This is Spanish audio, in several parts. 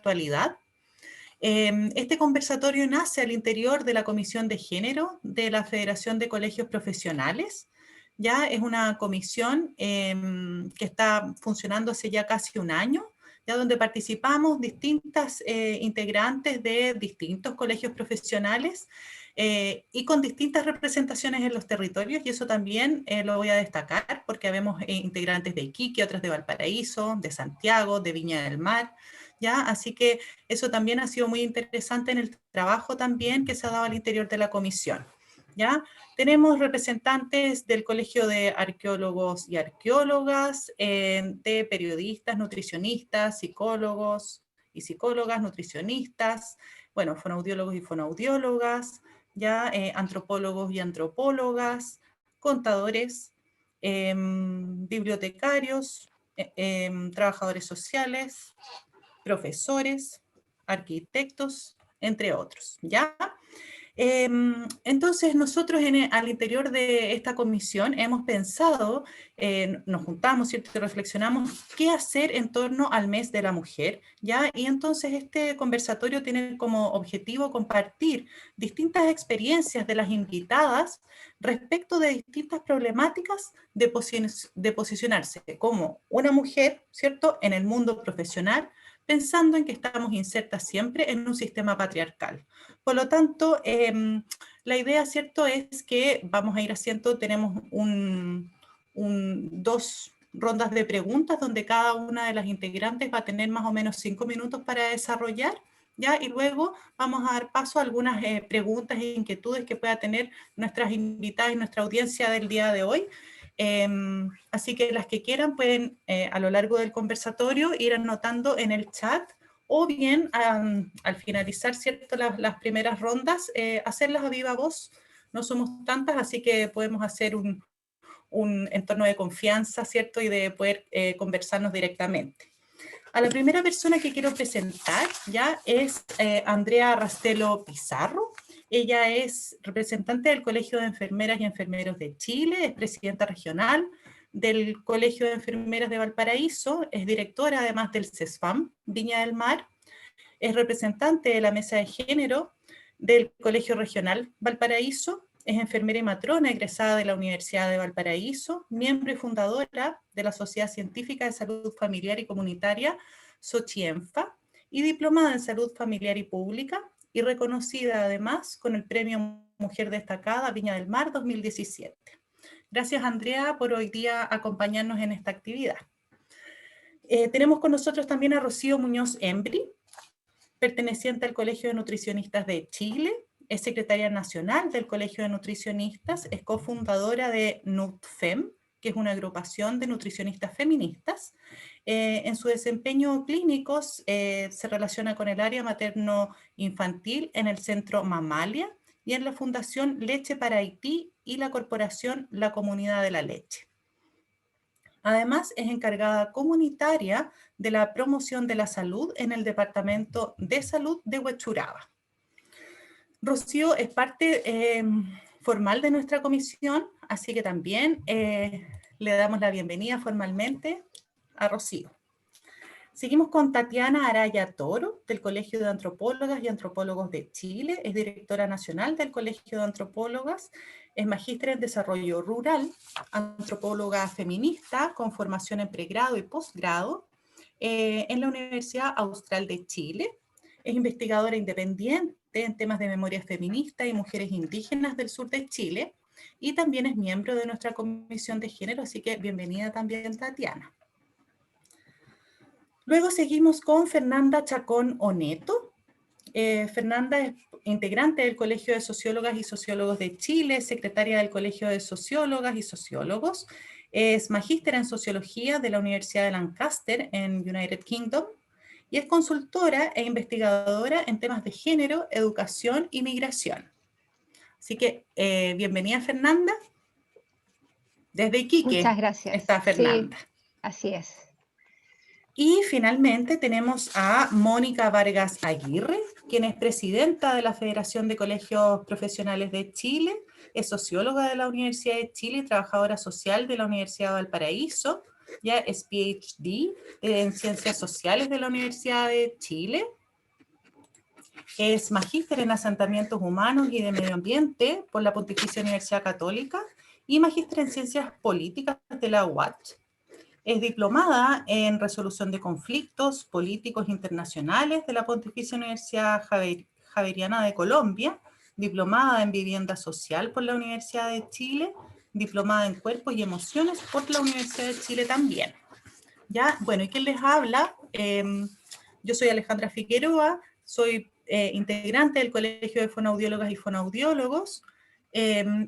actualidad. Este conversatorio nace al interior de la Comisión de Género de la Federación de Colegios Profesionales. Ya es una comisión que está funcionando hace ya casi un año, ya donde participamos distintas integrantes de distintos colegios profesionales y con distintas representaciones en los territorios, y eso también lo voy a destacar porque vemos integrantes de Iquique, otras de Valparaíso, de Santiago, de Viña del Mar, ¿ya? Así que eso también ha sido muy interesante en el trabajo también que se ha dado al interior de la comisión, ¿ya? Tenemos representantes del Colegio de Arqueólogos y Arqueólogas, de periodistas, nutricionistas, psicólogos y psicólogas, nutricionistas, bueno, fonoaudiólogos y fonoaudiólogas, ya antropólogos y antropólogas, contadores, bibliotecarios, trabajadores sociales, profesores, arquitectos, entre otros, ¿ya? Entonces nosotros al interior de esta comisión hemos pensado, nos juntamos, ¿cierto? Y reflexionamos qué hacer en torno al mes de la mujer, ¿ya? Y entonces este conversatorio tiene como objetivo compartir distintas experiencias de las invitadas respecto de distintas problemáticas de posicionarse como una mujer, ¿cierto? En el mundo profesional, pensando en que estamos insertas siempre en un sistema patriarcal. Por lo tanto, la idea, ¿cierto?, es que vamos a ir haciendo, tenemos dos rondas de preguntas donde cada una de las integrantes va a tener más o menos 5 minutos para desarrollar, ¿ya? Y luego vamos a dar paso a algunas preguntas e inquietudes que pueda tener nuestras invitadas y nuestra audiencia del día de hoy. Así que las que quieran pueden a lo largo del conversatorio ir anotando en el chat o bien al finalizar, ¿cierto?, las primeras rondas, hacerlas a viva voz. No somos tantas, así que podemos hacer un entorno de confianza, ¿cierto?, y de poder conversarnos directamente. A la primera persona que quiero presentar ya es Andrea Rastelo Pizarro. Ella es representante del Colegio de Enfermeras y Enfermeros de Chile, es presidenta regional del Colegio de Enfermeras de Valparaíso, es directora además del CESFAM Viña del Mar, es representante de la Mesa de Género del Colegio Regional Valparaíso, es enfermera y matrona egresada de la Universidad de Valparaíso, miembro y fundadora de la Sociedad Científica de Salud Familiar y Comunitaria, SOCIENFA, y diplomada en Salud Familiar y Pública, y reconocida además con el Premio Mujer Destacada Viña del Mar 2017. Gracias, Andrea, por hoy día acompañarnos en esta actividad. Tenemos con nosotros también a Rocío Muñoz Embry, perteneciente al Colegio de Nutricionistas de Chile, es secretaria nacional del Colegio de Nutricionistas, es cofundadora de NUTFEM, que es una agrupación de nutricionistas feministas. En su desempeño clínico se relaciona con el área materno-infantil en el Centro Mamalia y en la Fundación Leche para Haití y la Corporación La Comunidad de la Leche. Además, es encargada comunitaria de la promoción de la salud en el Departamento de Salud de Huechuraba. Rocío es parte formal de nuestra comisión, así que también le damos la bienvenida formalmente a Rocío. Seguimos con Tatiana Araya Toro, del Colegio de Antropólogas y Antropólogos de Chile, es directora nacional del Colegio de Antropólogas, es magíster en desarrollo rural, antropóloga feminista con formación en pregrado y posgrado en la Universidad Austral de Chile, es investigadora independiente en temas de memoria feminista y mujeres indígenas del sur de Chile, y también es miembro de nuestra Comisión de Género, así que bienvenida también, Tatiana. Luego seguimos con Fernanda Chacón Oneto. Fernanda es integrante del Colegio de Sociólogas y Sociólogos de Chile, secretaria del Colegio de Sociólogas y Sociólogos, es magíster en Sociología de la Universidad de Lancaster en United Kingdom y es consultora e investigadora en temas de género, educación y migración. Así que bienvenida, Fernanda. Desde Iquique. Muchas gracias. Está Fernanda. Sí, así es. Y finalmente tenemos a Mónica Vargas Aguirre, quien es presidenta de la Federación de Colegios Profesionales de Chile, es socióloga de la Universidad de Chile y trabajadora social de la Universidad de Valparaíso, ya es PhD en Ciencias Sociales de la Universidad de Chile. Es magíster en Asentamientos Humanos y de Medio Ambiente por la Pontificia Universidad Católica y magíster en Ciencias Políticas de la UACH. Es diplomada en Resolución de Conflictos Políticos Internacionales de la Pontificia Universidad Javeriana de Colombia, diplomada en Vivienda Social por la Universidad de Chile, diplomada en Cuerpos y Emociones por la Universidad de Chile también. ¿Ya? Bueno, ¿y quién les habla? Yo soy Alejandra Figueroa, soy integrante del Colegio de Fonoaudiólogas y Fonoaudiólogos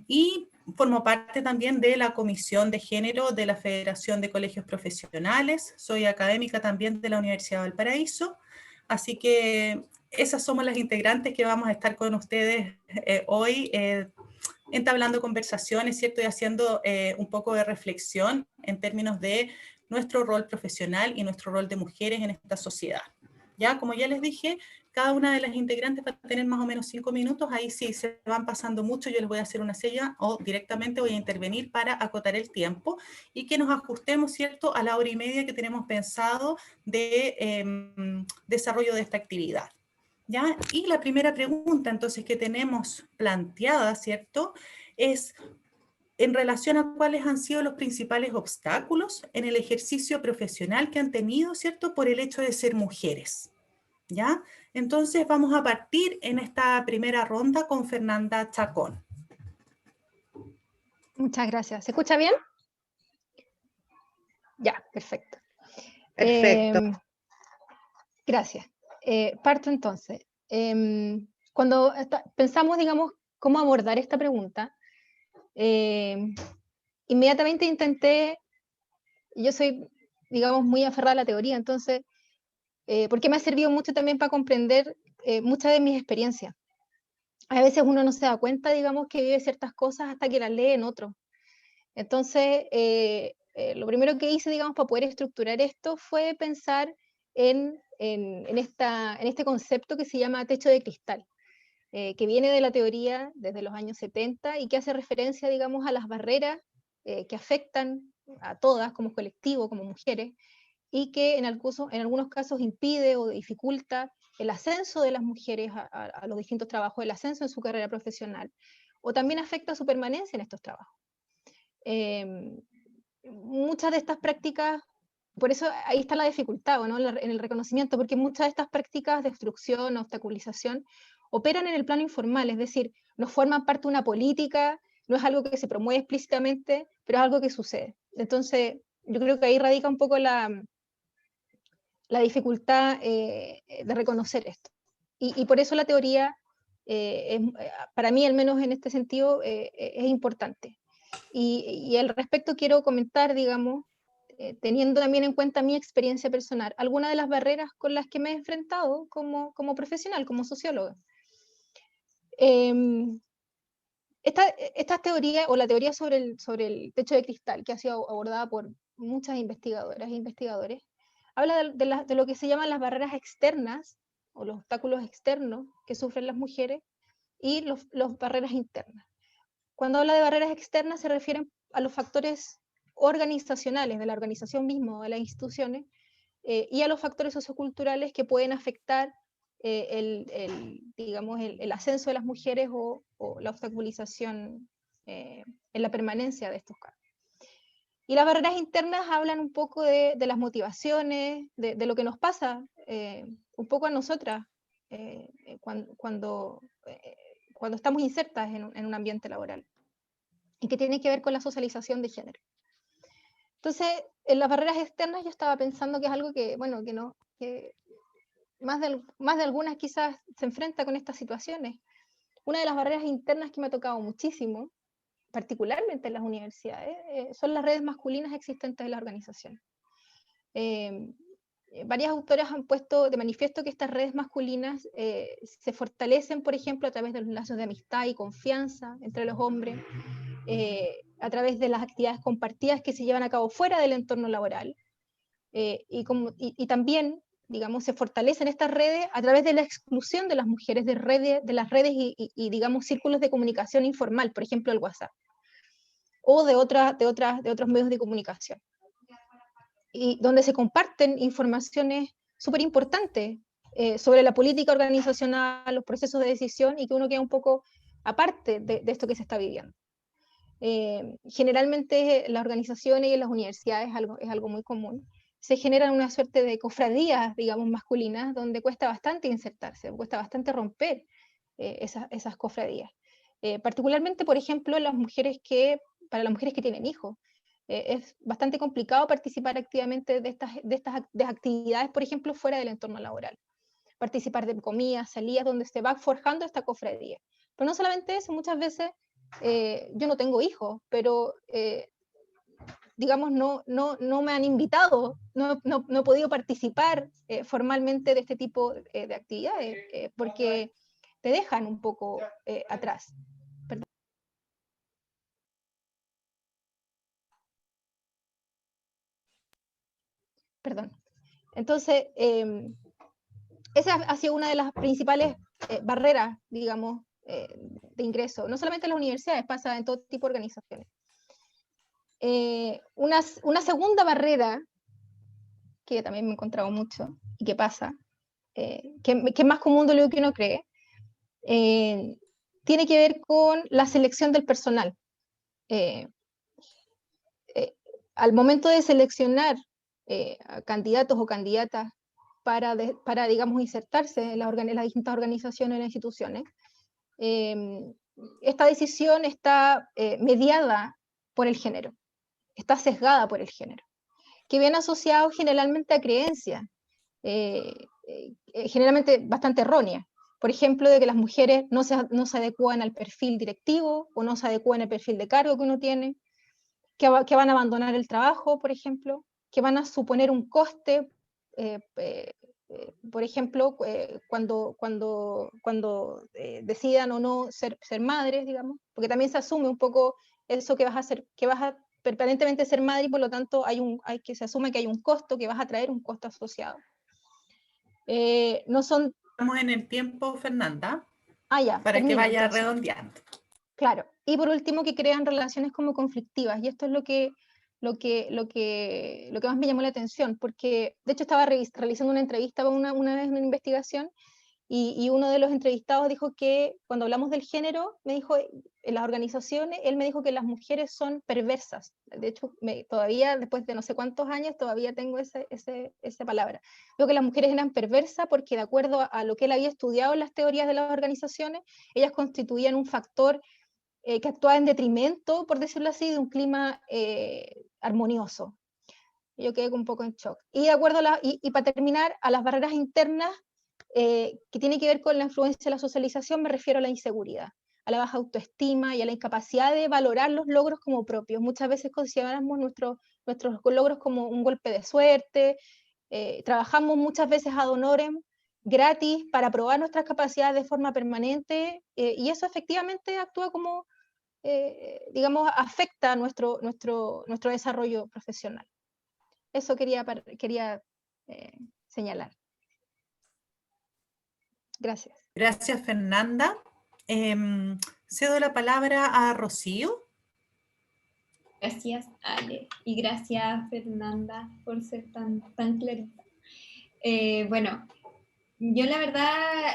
y formo parte también de la Comisión de Género de la Federación de Colegios Profesionales. Soy académica también de la Universidad de Valparaíso, así que esas somos las integrantes que vamos a estar con ustedes hoy, entablando conversaciones, ¿cierto? Y haciendo un poco de reflexión en términos de nuestro rol profesional y nuestro rol de mujeres en esta sociedad. Ya, como ya les dije, cada una de las integrantes va a tener más o menos 5 minutos, ahí sí se van pasando mucho, yo les voy a hacer una sella o directamente voy a intervenir para acotar el tiempo y que nos ajustemos, ¿cierto?, a la hora y media que tenemos pensado de desarrollo de esta actividad. ¿Ya? Y la primera pregunta entonces que tenemos planteada, ¿cierto?, es en relación a cuáles han sido los principales obstáculos en el ejercicio profesional que han tenido, ¿cierto?, por el hecho de ser mujeres. ¿Ya? Entonces vamos a partir en esta primera ronda con Fernanda Chacón. Muchas gracias. ¿Se escucha bien? Ya, perfecto. Perfecto. Gracias. Parto entonces. Cuando pensamos, digamos, cómo abordar esta pregunta, inmediatamente intenté, yo soy, digamos, muy aferrada a la teoría, entonces, porque me ha servido mucho también para comprender muchas de mis experiencias. A veces uno no se da cuenta, digamos, que vive ciertas cosas hasta que las lee en otro. Entonces, lo primero que hice, digamos, para poder estructurar esto fue pensar en este concepto que se llama techo de cristal, que viene de la teoría desde los años 70 y que hace referencia, digamos, a las barreras que afectan a todas como colectivo, como mujeres, y que en algunos casos impide o dificulta el ascenso de las mujeres a los distintos trabajos, el ascenso en su carrera profesional, o también afecta su permanencia en estos trabajos. Muchas de estas prácticas, por eso ahí está la dificultad, ¿no?, en el reconocimiento, porque muchas de estas prácticas de obstrucción, obstaculización, operan en el plano informal, es decir, no forman parte de una política, no es algo que se promueve explícitamente, pero es algo que sucede. Entonces, yo creo que ahí radica un poco la dificultad de reconocer esto. Y por eso la teoría, para mí, al menos en este sentido, es importante. Y al respecto quiero comentar, digamos, teniendo también en cuenta mi experiencia personal, algunas de las barreras con las que me he enfrentado como profesional, como socióloga. Esta teoría, o la teoría sobre el techo de cristal, que ha sido abordada por muchas investigadoras e investigadores, habla de lo que se llaman las barreras externas, o los obstáculos externos que sufren las mujeres, y las barreras internas. Cuando habla de barreras externas se refieren a los factores organizacionales, de la organización misma o de las instituciones, y a los factores socioculturales que pueden afectar digamos, el ascenso de las mujeres o la obstaculización en la permanencia de estos cargos. Y las barreras internas hablan un poco de las motivaciones, de lo que nos pasa un poco a nosotras cuando estamos insertas en un ambiente laboral, y que tiene que ver con la socialización de género. Entonces, en las barreras externas yo estaba pensando que es algo que, bueno, que más de algunas quizás se enfrenta con estas situaciones. Una de las barreras internas que me ha tocado muchísimo, particularmente en las universidades, son las redes masculinas existentes en la organización. Varias autoras han puesto de manifiesto que estas redes masculinas se fortalecen, por ejemplo, a través de los lazos de amistad y confianza entre los hombres, a través de las actividades compartidas que se llevan a cabo fuera del entorno laboral, y también, digamos, se fortalecen estas redes a través de la exclusión de las mujeres de las redes y digamos, círculos de comunicación informal, por ejemplo, el WhatsApp, o de otros medios de comunicación. y donde se comparten informaciones súper importantes sobre la política organizacional, los procesos de decisión, y que uno queda un poco aparte de esto que se está viviendo. Generalmente las organizaciones y en las universidades es algo muy común. Se generan una suerte de cofradías, digamos, masculinas, donde cuesta bastante insertarse, cuesta bastante romper esas cofradías. Particularmente, por ejemplo, para las mujeres que tienen hijos. Es bastante complicado participar activamente de estas actividades, por ejemplo, fuera del entorno laboral. Participar de comidas, salidas, donde se va forjando esta cofradía. Pero no solamente eso, muchas veces yo no tengo hijos, pero digamos, no me han invitado, no he podido participar formalmente de este tipo de actividades, porque te dejan un poco atrás. Perdón. Entonces, esa ha sido una de las principales barreras, digamos, de ingreso. No solamente en las universidades, pasa en todo tipo de organizaciones. Una segunda barrera, que también me he encontrado mucho, y que pasa, que es más común de lo que uno cree, tiene que ver con la selección del personal. Al momento de seleccionar candidatos o candidatas para digamos, insertarse en las distintas organizaciones e instituciones, esta decisión está mediada por el género, está sesgada por el género, que viene asociado generalmente a creencias, generalmente bastante erróneas. Por ejemplo, de que las mujeres no se adecúan al perfil directivo o no se adecúan al perfil de cargo que uno tiene, que van a abandonar el trabajo, por ejemplo, que van a suponer un coste, por ejemplo, cuando decidan o no ser madres, digamos, porque también se asume un poco eso que vas a permanentemente ser madre, y por lo tanto se asume que hay un costo, que vas a traer un costo asociado. No son... Estamos en el tiempo, Fernanda, ya, para termino, que vaya entonces. redondeando. Claro, y por último que crean relaciones como conflictivas, y esto es lo que más me llamó la atención, porque de hecho estaba realizando una entrevista una vez en una investigación, y uno de los entrevistados dijo que cuando hablamos del género, me dijo, en las organizaciones, él me dijo que las mujeres son perversas. De hecho, todavía, después de no sé cuántos años, todavía tengo esa palabra. Digo que las mujeres eran perversas porque, de acuerdo a lo que él había estudiado en las teorías de las organizaciones, ellas constituían un factor que actuaba en detrimento, por decirlo así, de un clima armonioso. Yo quedé un poco en shock. Y de acuerdo y para terminar, a las barreras internas que tiene que ver con la influencia de la socialización, me refiero a la inseguridad, a la baja autoestima y a la incapacidad de valorar los logros como propios. Muchas veces consideramos nuestros logros como un golpe de suerte, trabajamos muchas veces ad honorem, gratis, para probar nuestras capacidades de forma permanente, y eso efectivamente actúa como, digamos, afecta nuestro desarrollo profesional. Eso quería señalar. Gracias. Gracias, Fernanda. Cedo la palabra a Rocío. Gracias, Ale, y gracias, Fernanda, por ser tan clarita. Bueno, yo la verdad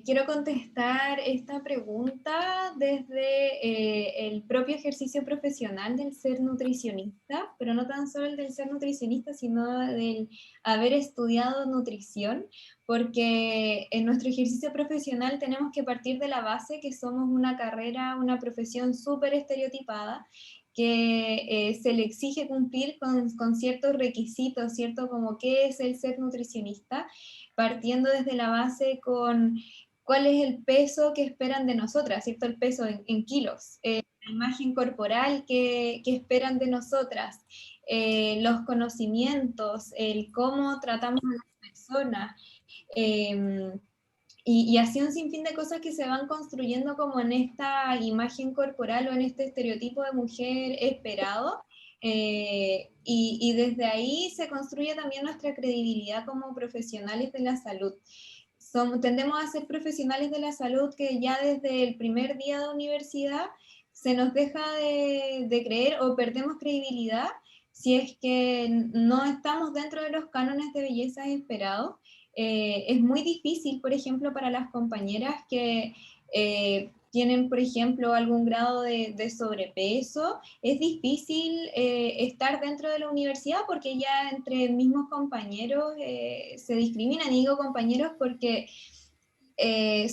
quiero contestar esta pregunta desde el propio ejercicio profesional del ser nutricionista, pero no tan solo el del ser nutricionista, sino del haber estudiado nutrición, porque en nuestro ejercicio profesional tenemos que partir de la base que somos una carrera, una profesión súper estereotipada, que se le exige cumplir con ciertos requisitos, ¿cierto? Como qué es el ser nutricionista, partiendo desde la base con cuál es el peso que esperan de nosotras, ¿cierto? El peso en kilos, la imagen corporal que esperan de nosotras, los conocimientos, el cómo tratamos a las personas, y así un sinfín de cosas que se van construyendo como en esta imagen corporal o en este estereotipo de mujer esperado, y desde ahí se construye también nuestra credibilidad como profesionales de la salud. Tendemos a ser profesionales de la salud que ya desde el primer día de universidad se nos deja de creer o perdemos credibilidad si es que no estamos dentro de los cánones de belleza esperados. Es muy difícil, por ejemplo, para las compañeras que tienen, por ejemplo, algún grado de sobrepeso, es difícil estar dentro de la universidad porque ya entre mismos compañeros se discriminan. Y digo compañeros porque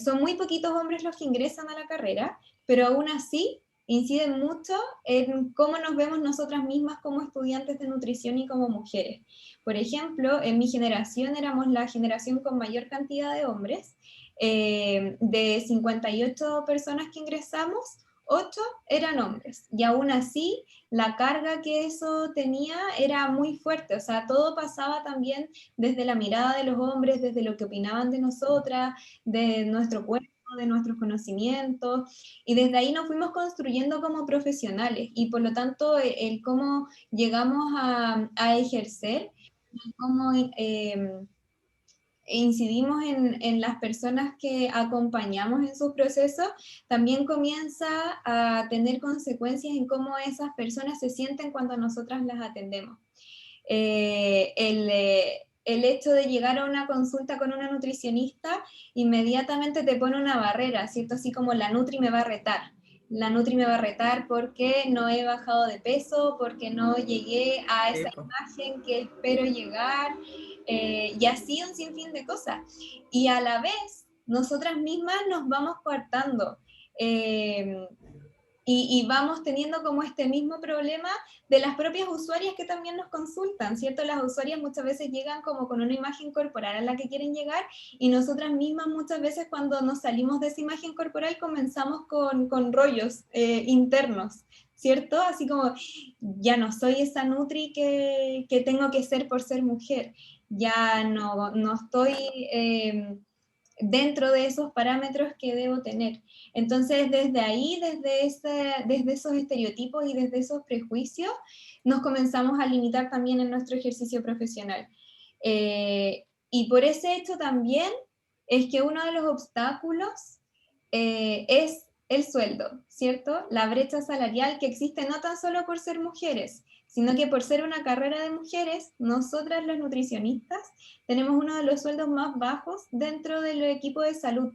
son muy poquitos hombres los que ingresan a la carrera, pero aún así inciden mucho en cómo nos vemos nosotras mismas como estudiantes de nutrición y como mujeres. Por ejemplo, en mi generación éramos la generación con mayor cantidad de hombres. De 58 personas que ingresamos, 8 eran hombres. Y aún así, la carga que eso tenía era muy fuerte. O sea, todo pasaba también desde la mirada de los hombres, desde lo que opinaban de nosotras, de nuestro cuerpo, de nuestros conocimientos, y desde ahí nos fuimos construyendo como profesionales, y por lo tanto el cómo llegamos a ejercer, cómo incidimos en las personas que acompañamos en sus procesos, también comienza a tener consecuencias en cómo esas personas se sienten cuando nosotras las atendemos. El hecho de llegar a una consulta con una nutricionista inmediatamente te pone una barrera, ¿cierto? Así como la Nutri me va a retar. La Nutri me va a retar porque no he bajado de peso, porque no llegué a esa imagen que espero llegar, y así un sinfín de cosas. Y a la vez, nosotras mismas nos vamos coartando. Y vamos teniendo como este mismo problema de las propias usuarias que también nos consultan, ¿cierto? Las usuarias muchas veces llegan como con una imagen corporal a la que quieren llegar, y nosotras mismas muchas veces cuando nos salimos de esa imagen corporal comenzamos con rollos internos, ¿cierto? Así como, ya no soy esa Nutri que tengo que ser por ser mujer, ya no estoy dentro de esos parámetros que debo tener. Entonces, desde ahí, desde esos estereotipos y desde esos prejuicios, nos comenzamos a limitar también en nuestro ejercicio profesional. Y por ese hecho también es que uno de los obstáculos es el sueldo, ¿cierto? La brecha salarial que existe no tan solo por ser mujeres, sino que por ser una carrera de mujeres, nosotras las nutricionistas tenemos uno de los sueldos más bajos dentro del equipo de salud.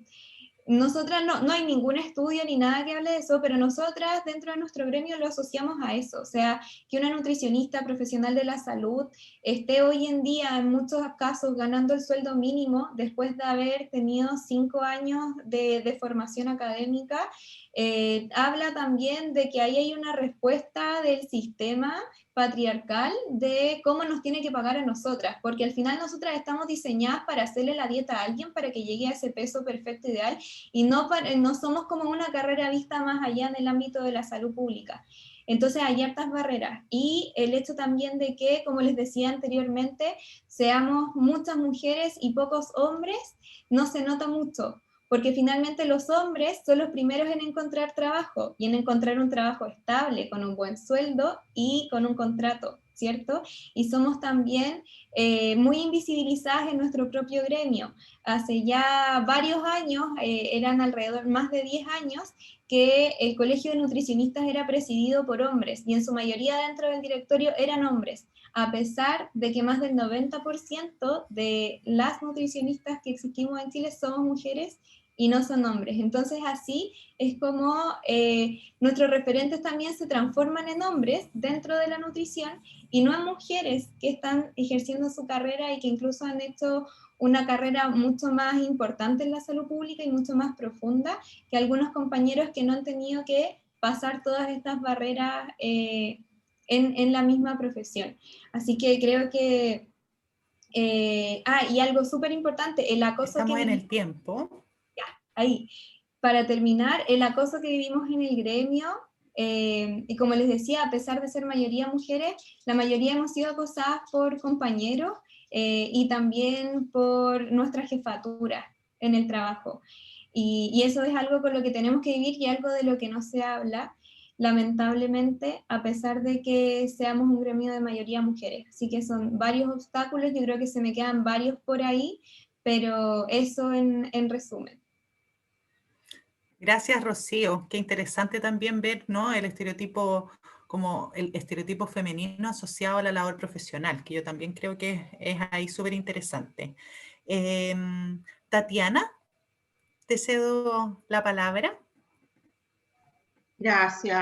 Nosotras no hay ningún estudio ni nada que hable de eso, pero nosotras dentro de nuestro gremio lo asociamos a eso. O sea, que una nutricionista profesional de la salud esté hoy en día en muchos casos ganando el sueldo mínimo después de haber tenido 5 años de formación académica, habla también de que ahí hay una respuesta del sistema patriarcal de cómo nos tiene que pagar a nosotras, porque al final nosotras estamos diseñadas para hacerle la dieta a alguien para que llegue a ese peso perfecto ideal, y no somos como una carrera vista más allá en el ámbito de la salud pública. Entonces hay hartas barreras, y el hecho también de que, como les decía anteriormente, seamos muchas mujeres y pocos hombres, no se nota mucho, porque finalmente los hombres son los primeros en encontrar trabajo, y en encontrar un trabajo estable, con un buen sueldo y con un contrato, ¿cierto? Y somos también muy invisibilizadas en nuestro propio gremio. Hace ya varios años, eran alrededor más de 10 años, que el colegio de nutricionistas era presidido por hombres, y en su mayoría dentro del directorio eran hombres, a pesar de que más del 90% de las nutricionistas que existimos en Chile somos mujeres y no son hombres. Entonces así es como nuestros referentes también se transforman en hombres dentro de la nutrición, y no en mujeres que están ejerciendo su carrera y que incluso han hecho una carrera mucho más importante en la salud pública y mucho más profunda que algunos compañeros que no han tenido que pasar todas estas barreras en la misma profesión. Así que creo que... y algo súper importante, el acoso Estamos que... en el tiempo. Ahí, para terminar, el acoso que vivimos en el gremio, y como les decía, a pesar de ser mayoría mujeres, la mayoría hemos sido acosadas por compañeros y también por nuestra jefatura en el trabajo. Y eso es algo con lo que tenemos que vivir y algo de lo que no se habla, lamentablemente, a pesar de que seamos un gremio de mayoría mujeres. Así que son varios obstáculos, yo creo que se me quedan varios por ahí, pero eso en resumen. Gracias, Rocío. Qué interesante también ver, ¿no?, el estereotipo como el estereotipo femenino asociado a la labor profesional, que yo también creo que es ahí súper interesante. Tatiana, te cedo la palabra. Gracias,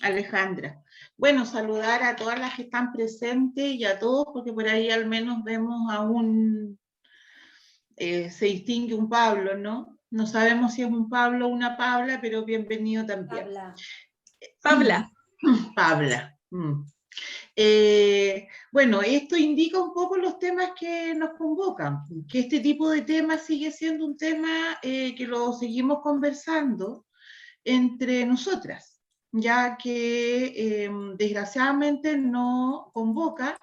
Alejandra. Bueno, saludar a todas las que están presentes y a todos, porque por ahí al menos vemos a se distingue un Pablo, ¿no? No sabemos si es un Pablo o una Pabla, pero bienvenido también. Pabla. Pabla. Bueno, esto indica un poco los temas que nos convocan, que este tipo de temas sigue siendo un tema que lo seguimos conversando entre nosotras, ya que desgraciadamente no convoca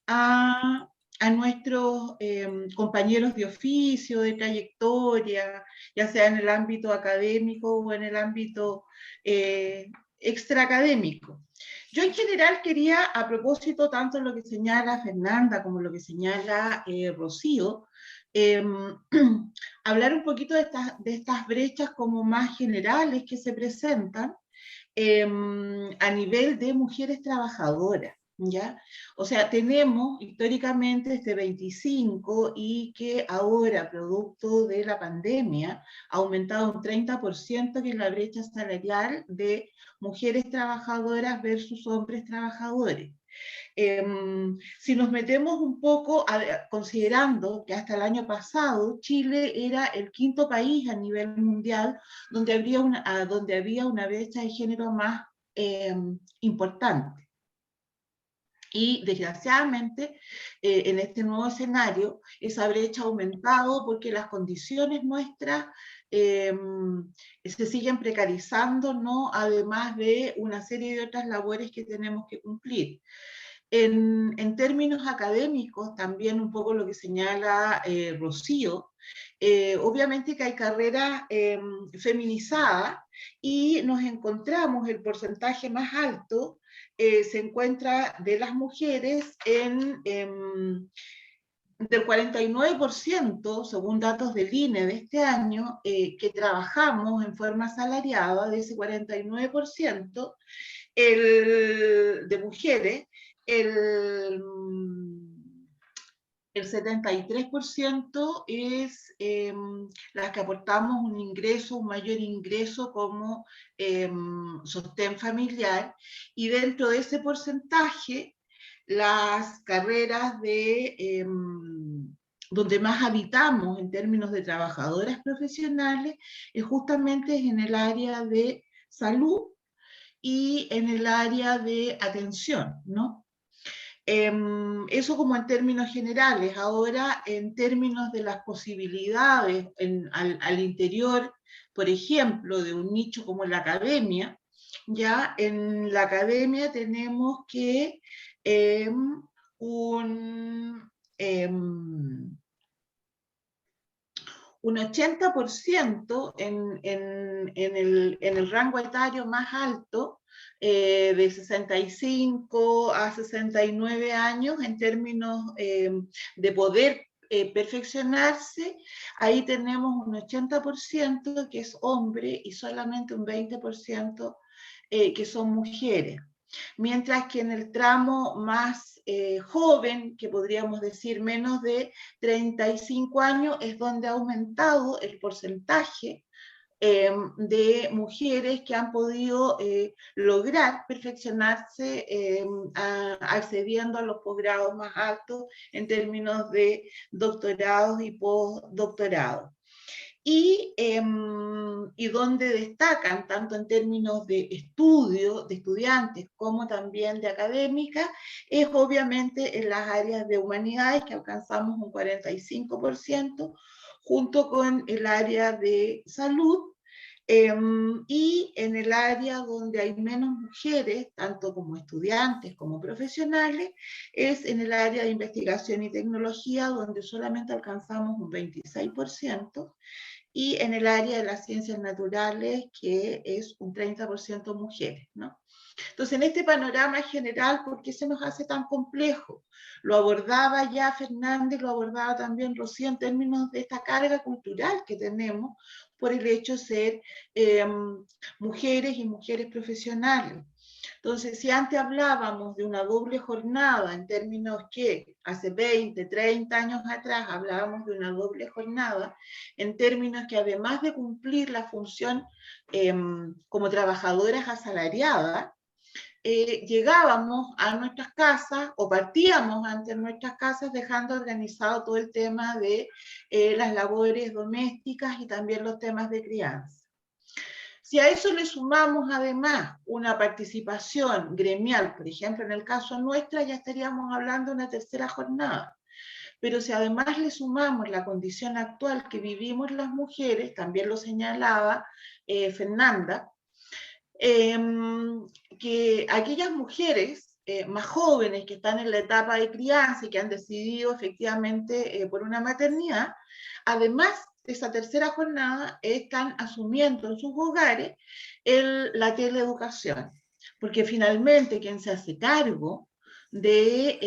a nuestros compañeros de oficio, de trayectoria, ya sea en el ámbito académico o en el ámbito extraacadémico. Yo en general quería, a propósito tanto lo que señala Fernanda como lo que señala Rocío, hablar un poquito de estas brechas como más generales que se presentan a nivel de mujeres trabajadoras, ¿ya? O sea, tenemos históricamente este 25 y que ahora, producto de la pandemia, ha aumentado un 30%, que es la brecha salarial de mujeres trabajadoras versus hombres trabajadores. Si nos metemos un poco, considerando que hasta el año pasado Chile era el quinto país a nivel mundial donde había una brecha de género más importante. Y desgraciadamente, en este nuevo escenario, esa brecha ha aumentado porque las condiciones nuestras se siguen precarizando, ¿no? Además de una serie de otras labores que tenemos que cumplir. En términos académicos, también un poco lo que señala Rocío, obviamente que hay carreras feminizadas y nos encontramos, el porcentaje más alto se encuentra de las mujeres del 49%, según datos del INE de este año, que trabajamos en forma asalariada. De ese 49% de mujeres, el 73% es las que aportamos un ingreso, un mayor ingreso como sostén familiar, y dentro de ese porcentaje, las carreras donde más habitamos en términos de trabajadoras profesionales es justamente en el área de salud y en el área de atención, ¿no? Eso como en términos generales. Ahora, en términos de las posibilidades al interior, por ejemplo, de un nicho como la academia, ya en la academia tenemos que un 80% en el rango etario más alto, de 65 a 69 años, en términos de poder perfeccionarse. Ahí tenemos un 80% que es hombre y solamente un 20% que son mujeres. Mientras que en el tramo más joven, que podríamos decir menos de 35 años, es donde ha aumentado el porcentaje de mujeres que han podido lograr perfeccionarse accediendo a los posgrados más altos en términos de doctorados y postdoctorados. Y donde destacan, tanto en términos de estudio, de estudiantes, como también de académicas, es obviamente en las áreas de humanidades, que alcanzamos un 45%, junto con el área de salud, y en el área donde hay menos mujeres, tanto como estudiantes como profesionales, es en el área de investigación y tecnología, donde solamente alcanzamos un 26%, y en el área de las ciencias naturales, que es un 30% mujeres, ¿no? Entonces, en este panorama general, ¿por qué se nos hace tan complejo? Lo abordaba ya Fernández, lo abordaba también Rocío, en términos de esta carga cultural que tenemos por el hecho de ser mujeres y mujeres profesionales. Entonces, si antes hablábamos de una doble jornada en términos que hace 20, 30 años atrás hablábamos de una doble jornada, en términos que además de cumplir la función como trabajadoras asalariadas, llegábamos a nuestras casas o partíamos ante nuestras casas dejando organizado todo el tema de las labores domésticas y también los temas de crianza. Si a eso le sumamos además una participación gremial, por ejemplo, en el caso nuestra, ya estaríamos hablando de una tercera jornada. Pero si además le sumamos la condición actual que vivimos las mujeres, también lo señalaba Fernanda, que aquellas mujeres más jóvenes que están en la etapa de crianza y que han decidido efectivamente por una maternidad, además de esa tercera jornada, están asumiendo en sus hogares la teleeducación, porque finalmente quien se hace cargo de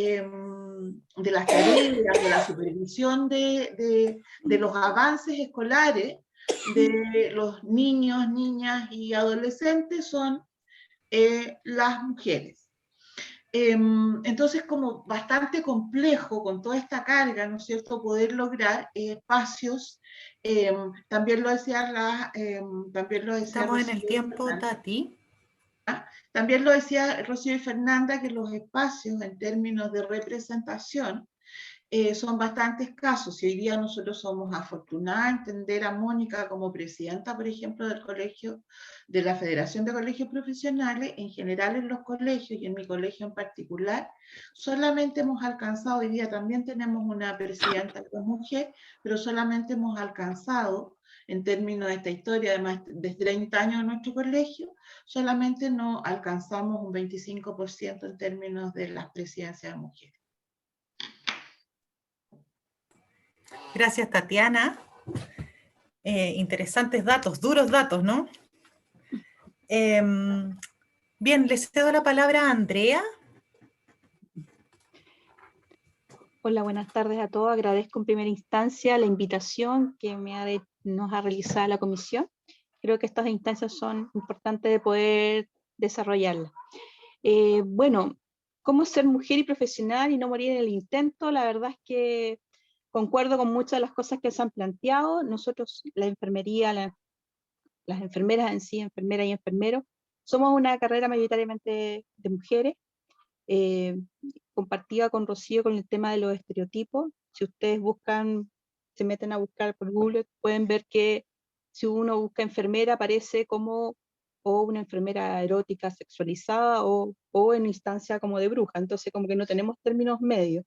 las tareas, de la supervisión de los avances escolares de los niños, niñas y adolescentes son las mujeres. Entonces, como bastante complejo con toda esta carga, ¿no es cierto?, poder lograr espacios, también lo decía Estamos en el Rocío y tiempo, Fernanda, Tati. también lo decía Rocío y Fernanda, que los espacios en términos de representación son bastante escasos y hoy día nosotros somos afortunados en entender a Mónica como presidenta, por ejemplo, del colegio, de la Federación de Colegios Profesionales, en general en los colegios y en mi colegio en particular, solamente hemos alcanzado, hoy día también tenemos una presidenta que es mujer, pero solamente hemos alcanzado, en términos de esta historia, además de 30 años en nuestro colegio, solamente no alcanzamos un 25% en términos de las presidencias de mujeres. Gracias, Tatiana. Interesantes datos, duros datos, ¿no? Bien, les cedo la palabra a Andrea. Hola, buenas tardes a todos. Agradezco en primera instancia la invitación que nos ha realizado la comisión. Creo que estas instancias son importantes de poder desarrollarlas. Bueno, cómo ser mujer y profesional y no morir en el intento, la verdad es que concuerdo con muchas de las cosas que se han planteado. Nosotros, la enfermería, las enfermeras en sí, enfermeras y enfermeros, somos una carrera mayoritariamente de mujeres. Compartida con Rocío con el tema de los estereotipos. Si ustedes buscan, se meten a buscar por Google, pueden ver que si uno busca enfermera aparece como o una enfermera erótica sexualizada o en instancia como de bruja, entonces como que no tenemos términos medios.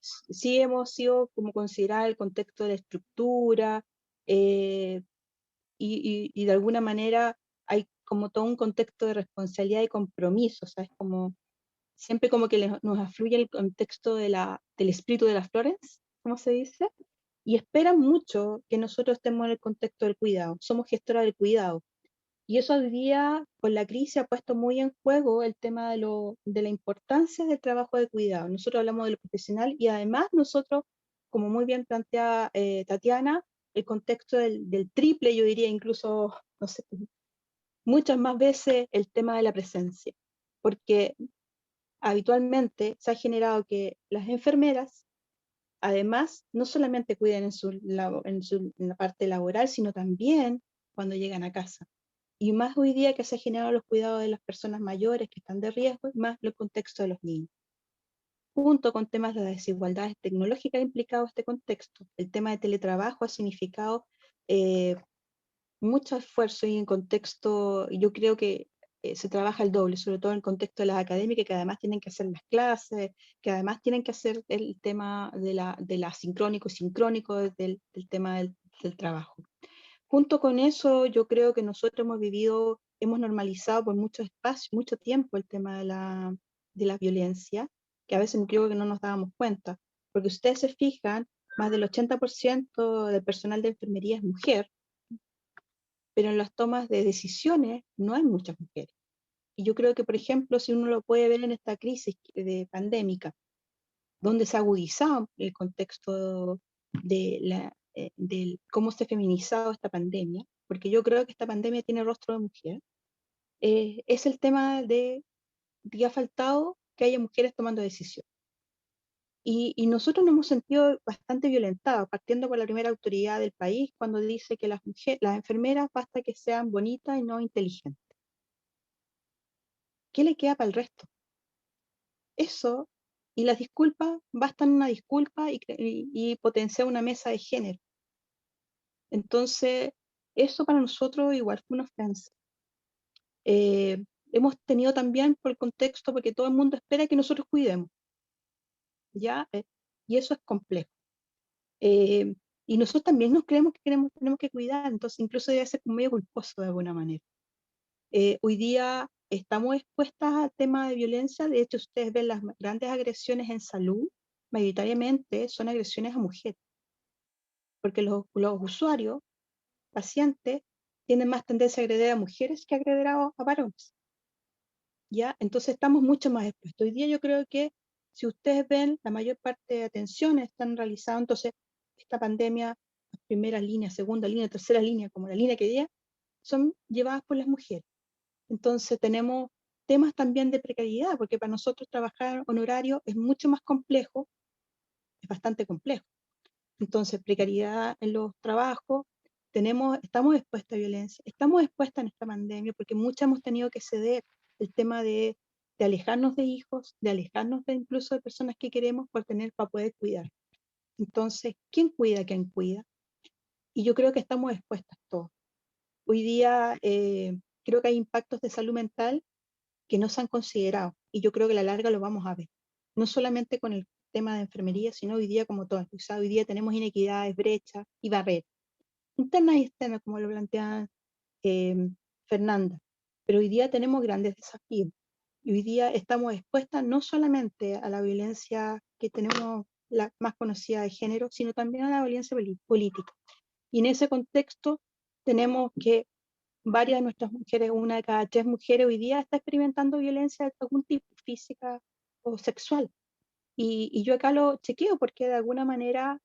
Sí hemos sido como considerar el contexto de la estructura y de alguna manera hay como todo un contexto de responsabilidad y compromiso, o sea, es como siempre como que nos afluye el contexto del espíritu de las Florence, ¿cómo se dice? Y esperan mucho que nosotros estemos en el contexto del cuidado, somos gestoras del cuidado. Y eso hoy día, con la crisis, ha puesto muy en juego el tema de la importancia del trabajo de cuidado. Nosotros hablamos de lo profesional y además nosotros, como muy bien plantea Tatiana, el contexto del triple, yo diría incluso, no sé, muchas más veces el tema de la presencia. Porque habitualmente se ha generado que las enfermeras, además, no solamente cuidan en la parte laboral, sino también cuando llegan a casa. Y más hoy día que se ha generado los cuidados de las personas mayores que están de riesgo, y más el contexto de los niños. Junto con temas de desigualdades tecnológicas implicados este contexto, el tema de teletrabajo ha significado mucho esfuerzo y en contexto, yo creo que se trabaja el doble, sobre todo en el contexto de las académicas, que además tienen que hacer las clases, que además tienen que hacer el tema de la sincrónico y sincrónico del tema del trabajo. Junto con eso, yo creo que nosotros hemos normalizado por mucho espacio, mucho tiempo el tema de la violencia, que a veces creo que no nos dábamos cuenta, porque ustedes se fijan, más del 80% del personal de enfermería es mujer, pero en las tomas de decisiones no hay muchas mujeres. Y yo creo que, por ejemplo, si uno lo puede ver en esta crisis pandémica, donde se ha agudizado el contexto de cómo se ha feminizado esta pandemia, porque yo creo que esta pandemia tiene rostro de mujer, es el tema de que ha faltado que haya mujeres tomando decisiones. Y nosotros nos hemos sentido bastante violentados, partiendo por la primera autoridad del país, cuando dice que las enfermeras basta que sean bonitas y no inteligentes. ¿Qué le queda para el resto? Eso, y las disculpas, bastan una disculpa y potenciar una mesa de género. Entonces, eso para nosotros igual fue una ofensa. Hemos tenido también por el contexto, porque todo el mundo espera que nosotros cuidemos, ¿ya? Y eso es complejo. Y nosotros también nos creemos que tenemos que cuidar, entonces incluso debe ser medio culposo de alguna manera. Hoy día estamos expuestas al tema de violencia, de hecho ustedes ven las grandes agresiones en salud, mayoritariamente son agresiones a mujeres, porque los usuarios, pacientes, tienen más tendencia a agredir a mujeres que a agredir a varones. ¿Ya? Entonces estamos mucho más expuestos. Hoy día yo creo que si ustedes ven, la mayor parte de atenciones están realizadas, entonces esta pandemia, las primeras líneas, segunda línea, tercera línea, como la línea que día, son llevadas por las mujeres. Entonces tenemos temas también de precariedad, porque para nosotros trabajar en horario es mucho más complejo, es bastante complejo. Entonces, precariedad en los trabajos, estamos expuestos a violencia, estamos expuestas en esta pandemia porque muchas hemos tenido que ceder el tema de alejarnos de hijos, de alejarnos de incluso de personas que queremos para poder cuidar. Entonces, ¿quién cuida a quién cuida? Y yo creo que estamos expuestas todos. Hoy día creo que hay impactos de salud mental que no se han considerado y yo creo que a la larga lo vamos a ver. No solamente con el tema de enfermería, sino hoy día como todo. O sea, hoy día tenemos inequidades, brechas y barreras, internas y externas, como lo plantea Fernanda. Pero hoy día tenemos grandes desafíos. Y hoy día estamos expuestas no solamente a la violencia que tenemos la más conocida de género, sino también a la violencia política. Y en ese contexto tenemos que varias de nuestras mujeres, una de cada 3 mujeres hoy día está experimentando violencia de algún tipo, física o sexual. Y yo acá lo chequeo porque de alguna manera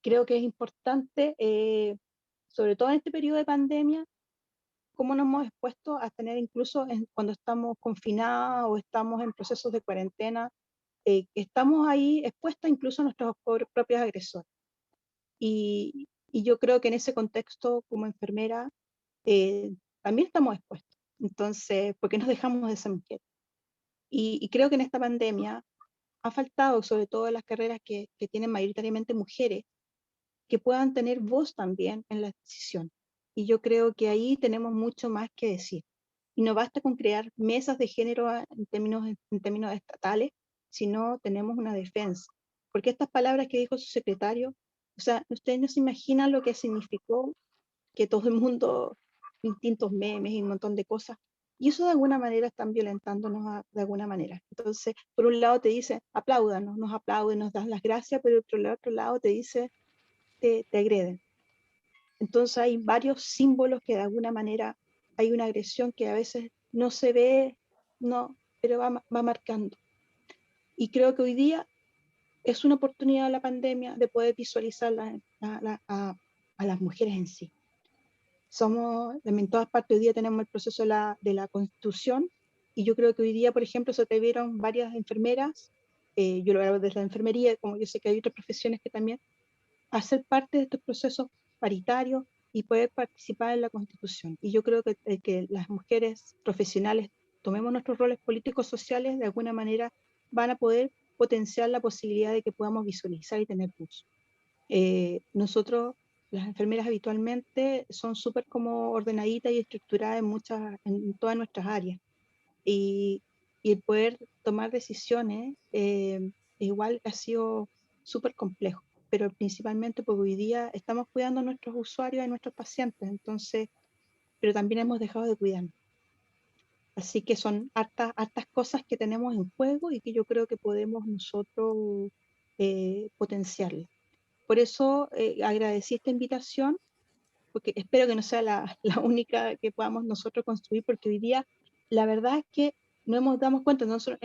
creo que es importante, sobre todo en este periodo de pandemia, cómo nos hemos expuesto a tener incluso cuando estamos confinadas o estamos en procesos de cuarentena, estamos ahí expuestas incluso a nuestros propios agresores. Y yo creo que en ese contexto, como enfermera, también estamos expuestos. Entonces, ¿por qué nos dejamos de ser mujeres? Y creo que en esta pandemia ha faltado, sobre todo en las carreras que tienen mayoritariamente mujeres, que puedan tener voz también en la decisión. Y yo creo que ahí tenemos mucho más que decir. Y no basta con crear mesas de género en términos estatales, sino tenemos una defensa. Porque estas palabras que dijo su secretario, o sea, ustedes no se imaginan lo que significó que todo el mundo, distintos memes y un montón de cosas, y eso de alguna manera están violentándonos de alguna manera. Entonces, por un lado te dice, apláudanos, nos aplauden, nos das las gracias, pero por el otro lado te dice, te agreden. Entonces hay varios símbolos que de alguna manera hay una agresión que a veces no se ve, no, pero va marcando. Y creo que hoy día es una oportunidad la pandemia de poder visualizar a las mujeres en sí. En todas partes hoy día tenemos el proceso de la constitución, y yo creo que hoy día, por ejemplo, se atrevieron varias enfermeras, yo lo hago desde la enfermería, como yo sé que hay otras profesiones que también, a ser parte de estos procesos paritarios y poder participar en la constitución. Y yo creo que las mujeres profesionales tomemos nuestros roles políticos sociales, de alguna manera van a poder potenciar la posibilidad de que podamos visualizar y tener voz. Nosotros, las enfermeras habitualmente son súper como ordenaditas y estructuradas en todas nuestras áreas. Y el poder tomar decisiones igual ha sido súper complejo, pero principalmente porque hoy día estamos cuidando a nuestros usuarios y a nuestros pacientes, entonces, pero también hemos dejado de cuidarnos. Así que son hartas cosas que tenemos en juego y que yo creo que podemos nosotros potenciarlas. Por eso agradecí esta invitación, porque espero que no sea la única que podamos nosotros construir, porque hoy día la verdad es que no damos cuenta, nosotros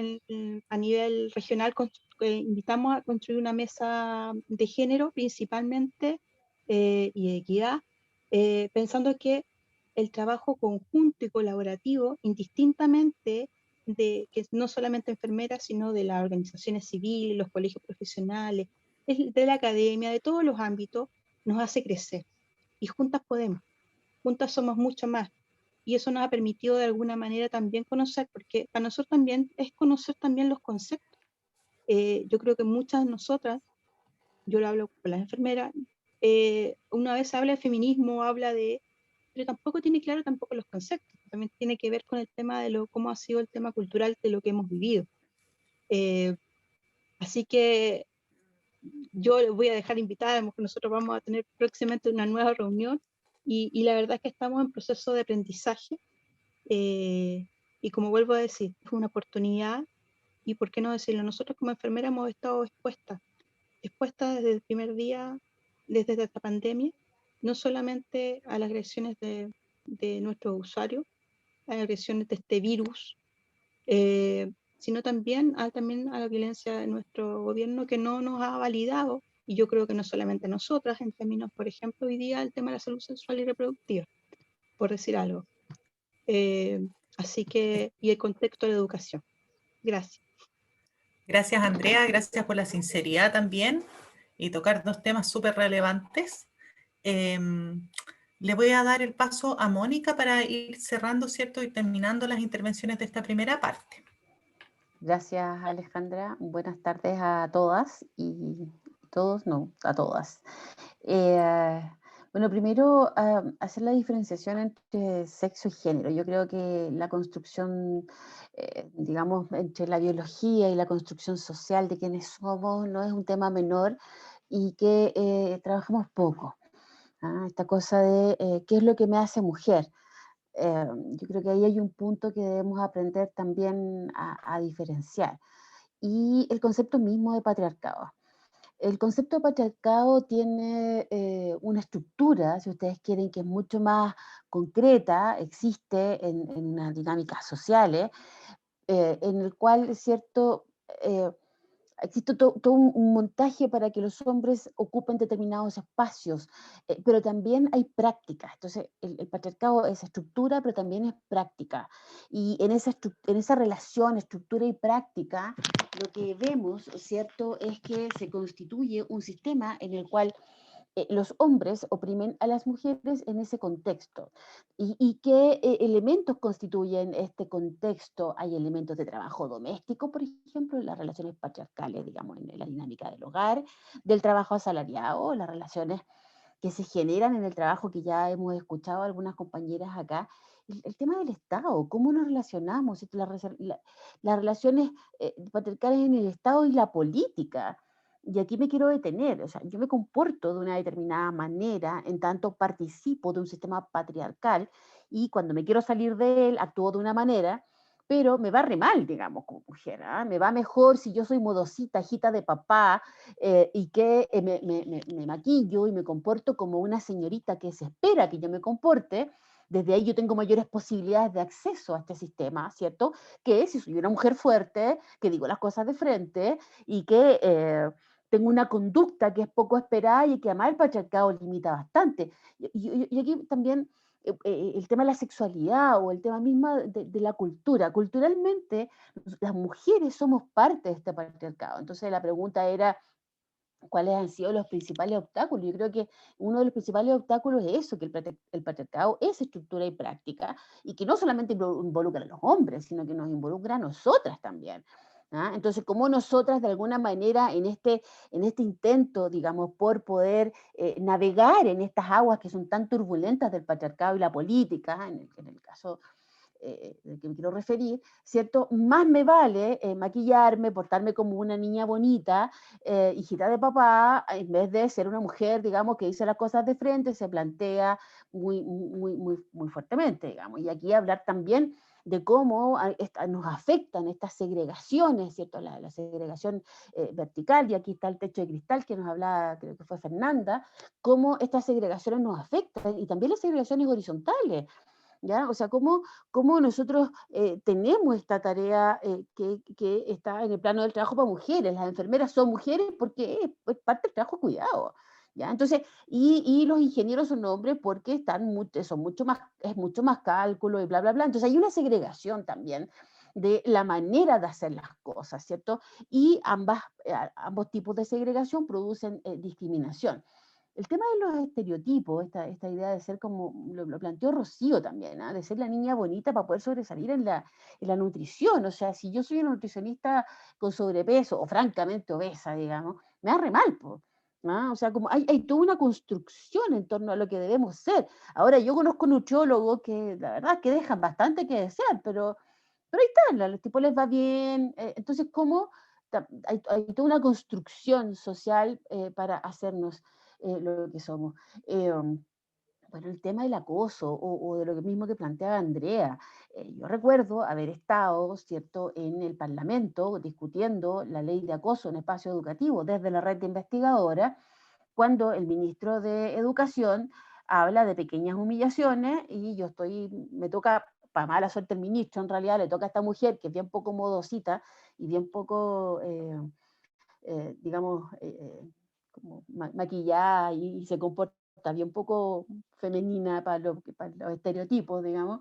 a nivel regional invitamos a construir una mesa de género principalmente y de equidad, pensando que el trabajo conjunto y colaborativo, indistintamente de que no solamente enfermeras, sino de las organizaciones civiles, los colegios profesionales, de la academia, de todos los ámbitos, nos hace crecer. Y juntas podemos, juntas somos mucho más. Y eso nos ha permitido de alguna manera también conocer, porque para nosotros también es conocer también los conceptos. Yo creo que muchas de nosotras, yo lo hablo con las enfermeras, una vez habla de feminismo, habla de, pero tampoco tiene claro tampoco los conceptos, también tiene que ver con el tema de cómo ha sido el tema cultural de lo que hemos vivido. Así que yo les voy a dejar invitada, nosotros vamos a tener próximamente una nueva reunión y la verdad es que estamos en proceso de aprendizaje y como vuelvo a decir, es una oportunidad y por qué no decirlo, nosotros como enfermeras hemos estado expuestas desde el primer día, desde esta pandemia, no solamente a las agresiones de nuestros usuarios, a las agresiones de este virus, sino también a la violencia de nuestro gobierno que no nos ha validado, y yo creo que no solamente nosotras, en términos, por ejemplo, hoy día el tema de la salud sexual y reproductiva, por decir algo. Así que, y el contexto de la educación. Gracias. Gracias, Andrea, gracias por la sinceridad también y tocar dos temas súper relevantes. Le voy a dar el paso a Mónica para ir cerrando, ¿cierto? Y terminando las intervenciones de esta primera parte. Gracias, Alejandra. Buenas tardes a todas y todos, no, a todas. Bueno, primero, hacer la diferenciación entre sexo y género. Yo creo que la construcción, digamos, entre la biología y la construcción social de quienes somos no es un tema menor y que trabajamos poco. Esta cosa de qué es lo que me hace mujer. Yo creo que ahí hay un punto que debemos aprender también a diferenciar. Y el concepto mismo de patriarcado. El concepto de patriarcado tiene una estructura, si ustedes quieren, que es mucho más concreta, existe en unas dinámicas sociales, en el cual, ¿cierto?, existe todo un montaje para que los hombres ocupen determinados espacios, pero también hay prácticas. Entonces, el patriarcado es estructura, pero también es práctica. Y en esa relación, estructura y práctica, lo que vemos, ¿cierto?, es que se constituye un sistema en el cual los hombres oprimen a las mujeres en ese contexto. ¿Y qué elementos constituyen este contexto? Hay elementos de trabajo doméstico, por ejemplo, en las relaciones patriarcales, digamos, en la dinámica del hogar, del trabajo asalariado, las relaciones que se generan en el trabajo que ya hemos escuchado a algunas compañeras acá. El tema del Estado, cómo nos relacionamos, las relaciones patriarcales en el Estado y la política. Y aquí me quiero detener, o sea, yo me comporto de una determinada manera en tanto participo de un sistema patriarcal y cuando me quiero salir de él actúo de una manera, pero me va re mal, digamos, como mujer, me va mejor si yo soy modosita, hijita de papá, y que me maquillo y me comporto como una señorita que se espera que yo me comporte. Desde ahí yo tengo mayores posibilidades de acceso a este sistema, ¿cierto? Que si soy una mujer fuerte, que digo las cosas de frente y que tengo una conducta que es poco esperada y que además el patriarcado limita bastante. Y aquí también el tema de la sexualidad o el tema mismo de la cultura. Culturalmente, las mujeres somos parte de este patriarcado. Entonces la pregunta era, ¿cuáles han sido los principales obstáculos? Yo creo que uno de los principales obstáculos es eso, que el patriarcado es estructura y práctica, y que no solamente involucra a los hombres, sino que nos involucra a nosotras también. Entonces, ¿cómo nosotras de alguna manera en este intento, digamos, por poder navegar en estas aguas que son tan turbulentas del patriarcado y la política, en el caso del que me quiero referir, ¿cierto? Más me vale maquillarme, portarme como una niña bonita, hijita de papá, en vez de ser una mujer, digamos, que dice las cosas de frente, se plantea muy fuertemente, digamos. Y aquí hablar también de cómo nos afectan estas segregaciones, ¿cierto? La segregación vertical, y aquí está el techo de cristal que nos hablaba, creo que fue Fernanda, cómo estas segregaciones nos afectan, y también las segregaciones horizontales, ¿ya? O sea, cómo nosotros tenemos esta tarea que está en el plano del trabajo para mujeres. Las enfermeras son mujeres porque es parte del trabajo de cuidado. ¿ya? Entonces, y los ingenieros son hombres porque es mucho más cálculo y bla, bla, bla. Entonces hay una segregación también de la manera de hacer las cosas, ¿cierto? Y ambos tipos de segregación producen discriminación. El tema de los estereotipos, esta idea de ser como, lo planteó Rocío también, ¿eh? De ser la niña bonita para poder sobresalir en la nutrición. O sea, si yo soy una nutricionista con sobrepeso o francamente obesa, digamos, me da re mal, po, ¿no? O sea, como hay toda una construcción en torno a lo que debemos ser. Ahora, yo conozco nutriólogos que la verdad que dejan bastante que desear, pero ahí están, a los tipos les va bien. Entonces, ¿cómo? Hay toda una construcción social para hacernos lo que somos. Bueno, el tema del acoso o de lo mismo que planteaba Andrea. Yo recuerdo haber estado, ¿cierto?, en el Parlamento discutiendo la ley de acoso en espacio educativo desde la red de investigadora, cuando el ministro de Educación habla de pequeñas humillaciones y me toca, para mala suerte el ministro, en realidad le toca a esta mujer que es bien poco modosita y bien poco, digamos, como maquillada y se comporta bien poco femenina para los estereotipos, digamos.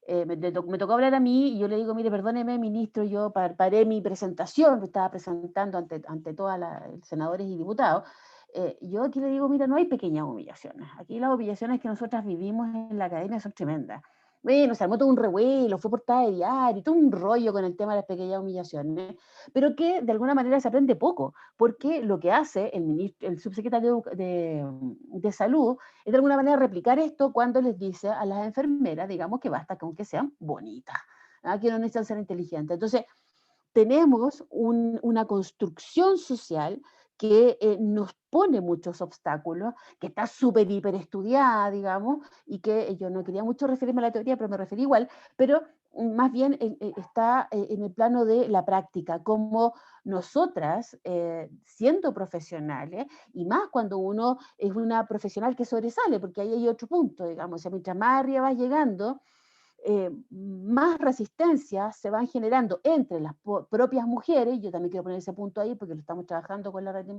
Me tocó hablar a mí y yo le digo, mire, perdóneme, ministro, yo paré mi presentación, me estaba presentando ante todos los senadores y diputados. Yo aquí le digo, mira, no hay pequeñas humillaciones. Aquí las humillaciones que nosotras vivimos en la academia son tremendas. Bueno, se armó todo un revuelo, fue portada de diario, todo un rollo con el tema de las pequeñas humillaciones, pero que de alguna manera se aprende poco, porque lo que hace el subsecretario de Salud es de alguna manera replicar esto cuando les dice a las enfermeras, digamos, que basta con que sean bonitas, ¿ah? Que no necesitan ser inteligentes. Entonces, tenemos una construcción social que nos pone muchos obstáculos, que está súper hiper estudiada, digamos, y que yo no quería mucho referirme a la teoría, pero me referí igual, pero más bien está en el plano de la práctica, como nosotras, siendo profesionales, y más cuando uno es una profesional que sobresale, porque ahí hay otro punto, digamos, o sea, mientras más arriba vas llegando, más resistencia se van generando entre las propias mujeres, yo también quiero poner ese punto ahí porque lo estamos trabajando con la red de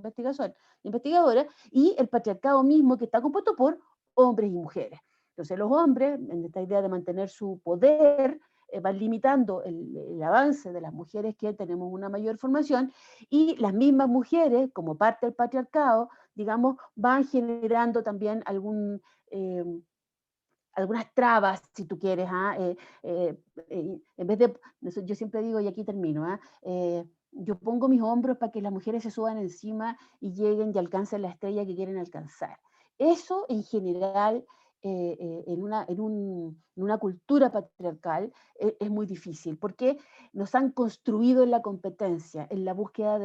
investigadora, y el patriarcado mismo que está compuesto por hombres y mujeres. Entonces los hombres, en esta idea de mantener su poder, van limitando el avance de las mujeres que tenemos una mayor formación, y las mismas mujeres, como parte del patriarcado, digamos, van generando también algunas trabas, si tú quieres, en vez de, yo siempre digo, y aquí termino, yo pongo mis hombros para que las mujeres se suban encima y lleguen y alcancen la estrella que quieren alcanzar. Eso en general, en una cultura patriarcal, es muy difícil, porque nos han construido en la competencia, en la búsqueda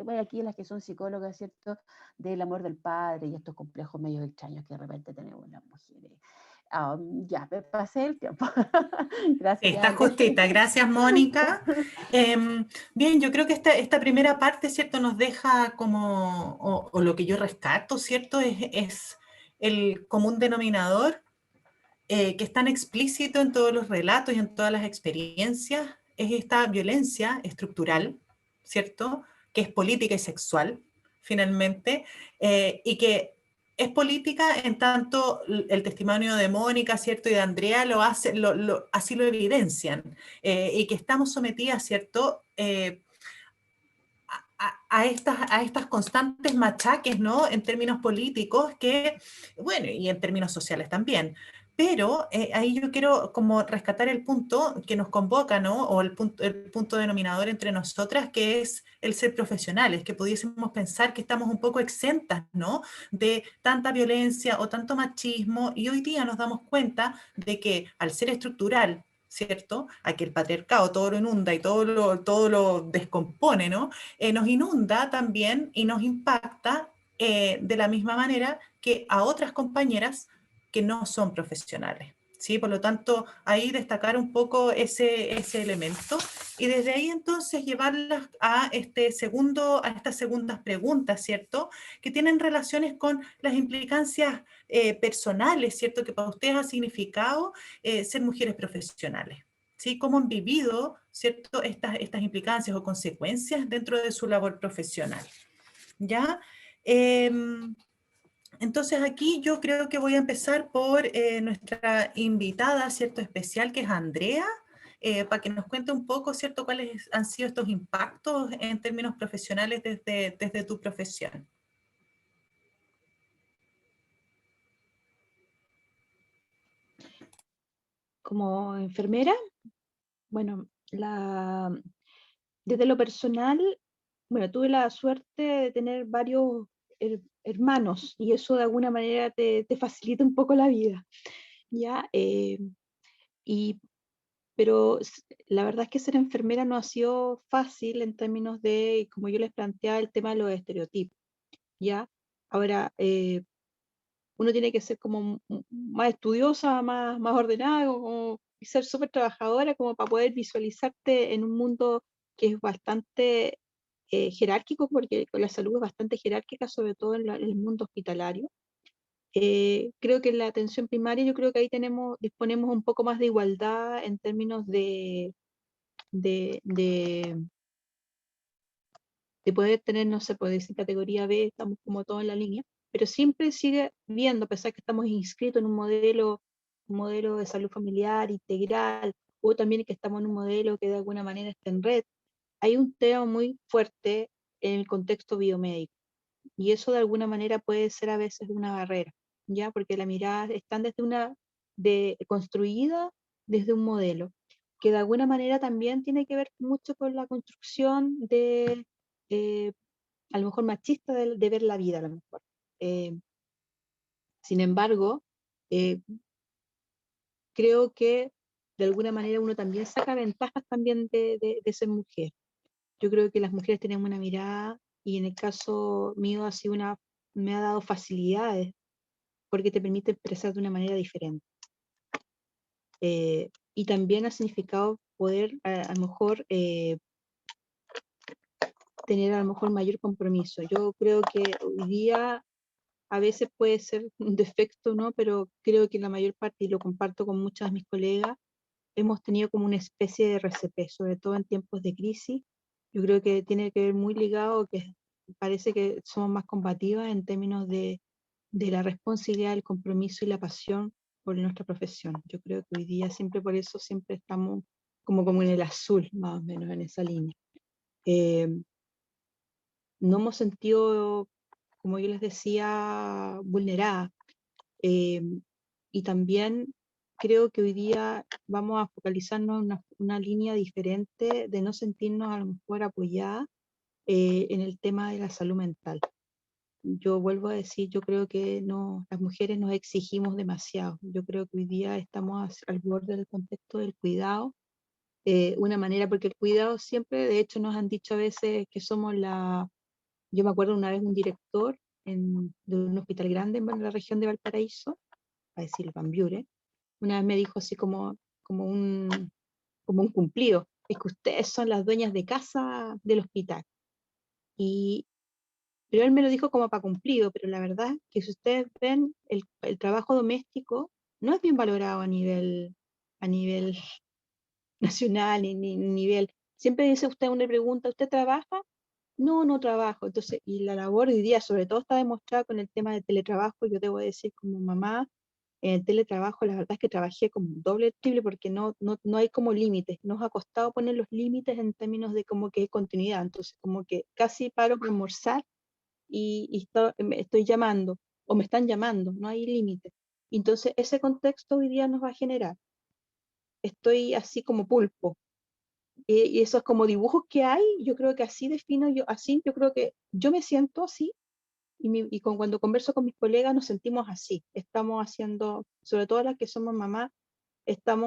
bueno, aquí las que son psicólogas, ¿cierto?, del amor del padre y estos complejos medios extraños que de repente tenemos las mujeres. Ya, me pasé el tiempo. Gracias. Está justita, gracias Mónica. Bien, yo creo que esta primera parte, ¿cierto?, nos deja como, o lo que yo rescato, ¿cierto?, es el común denominador que es tan explícito en todos los relatos y en todas las experiencias, es esta violencia estructural, ¿cierto?, que es política y sexual, finalmente, y que es política en tanto el testimonio de Mónica, ¿cierto?, y de Andrea así lo evidencian, y que estamos sometidas, ¿cierto?, a estas constantes machaques, ¿no?, en términos políticos, bueno, y en términos sociales también. Pero ahí yo quiero como rescatar el punto que nos convoca, ¿no?, o el punto denominador entre nosotras, que es el ser profesionales, que pudiésemos pensar que estamos un poco exentas, ¿no?, de tanta violencia o tanto machismo, y hoy día nos damos cuenta de que al ser estructural, ¿cierto?, a que el patriarcado todo lo inunda y todo lo descompone, ¿no?, nos inunda también y nos impacta de la misma manera que a otras compañeras que no son profesionales, ¿sí? Por lo tanto, ahí destacar un poco ese elemento y desde ahí entonces llevarlas a estas segundas preguntas, ¿cierto?, que tienen relaciones con las implicancias personales, ¿cierto?, que para ustedes ha significado ser mujeres profesionales, ¿sí? ¿Cómo han vivido, ¿cierto?, estas implicancias o consecuencias dentro de su labor profesional? ¿Ya? Entonces aquí yo creo que voy a empezar por nuestra invitada, ¿cierto? Especial, que es Andrea, para que nos cuente un poco, ¿cierto? Cuáles han sido estos impactos en términos profesionales desde tu profesión. Como enfermera, bueno, desde lo personal, bueno, tuve la suerte de tener varios hermanos y eso de alguna manera te facilita un poco la vida, ¿ya? Y, pero la verdad es que ser enfermera no ha sido fácil en términos de, como yo les planteaba, el tema de los estereotipos, ¿ya? Ahora, uno tiene que ser como más estudiosa, más ordenada, y ser súper trabajadora como para poder visualizarte en un mundo que es bastante jerárquico, porque la salud es bastante jerárquica, sobre todo en el mundo hospitalario. Creo que en la atención primaria, yo creo que ahí disponemos un poco más de igualdad en términos de, de, de poder tener, no sé, puede decir categoría B, estamos como todos en la línea, pero siempre sigue viendo, a pesar que estamos inscritos en un modelo de salud familiar integral, o también que estamos en un modelo que de alguna manera está en red, hay un tema muy fuerte en el contexto biomédico, y eso de alguna manera puede ser a veces una barrera, ¿ya? Porque la mirada está construida desde un modelo, que de alguna manera también tiene que ver mucho con la construcción eh, a lo mejor machista de ver la vida, a lo mejor. Eh, Sin embargo, eh, creo que de alguna manera uno también saca ventajas también de ser mujer. Yo creo que las mujeres tenemos una mirada, y en el caso mío me ha dado facilidades porque te permite expresar de una manera diferente. Y también ha significado poder a lo mejor tener a lo mejor mayor compromiso. Yo creo que hoy día a veces puede ser un defecto, ¿no? Pero creo que la mayor parte, y lo comparto con muchas de mis colegas, hemos tenido como una especie de RCP, sobre todo en tiempos de crisis. Yo creo que tiene que ver muy ligado, que parece que somos más combativas en términos de la responsabilidad, el compromiso y la pasión por nuestra profesión. Yo creo que hoy día siempre por eso siempre estamos como en el azul, más o menos en esa línea. No hemos sentido, como yo les decía, vulneradas. Y también creo que hoy día vamos a focalizarnos en una línea diferente de no sentirnos a lo mejor apoyadas en el tema de la salud mental. Yo vuelvo a decir, yo creo que no, las mujeres nos exigimos demasiado. Yo creo que hoy día estamos al borde del contexto del cuidado, una manera, porque el cuidado siempre, de hecho, nos han dicho a veces que somos yo me acuerdo una vez un director de un hospital grande en la región de Valparaíso, a decir Bambiure, una vez me dijo así como un cumplido, es que ustedes son las dueñas de casa del hospital. Pero él me lo dijo como para cumplido, pero la verdad es que si ustedes ven el trabajo doméstico, no es bien valorado a nivel nacional, ni nivel. Siempre dice usted, uno le pregunta, ¿usted trabaja? No, no trabajo. Entonces, y la labor hoy día, sobre todo, está demostrada con el tema del teletrabajo. Yo debo decir, como mamá, en el teletrabajo, la verdad es que trabajé como doble, triple, porque no hay como límites. Nos ha costado poner los límites en términos de como que continuidad. Entonces, como que casi paro por almorzar me estoy llamando, o me están llamando, no hay límites. Entonces, ese contexto hoy día nos va a generar. Estoy así como pulpo, y esos como dibujos que hay, yo creo que así defino yo, así yo creo que yo me siento así, cuando converso con mis colegas nos sentimos así, estamos haciendo, sobre todo las que somos mamás,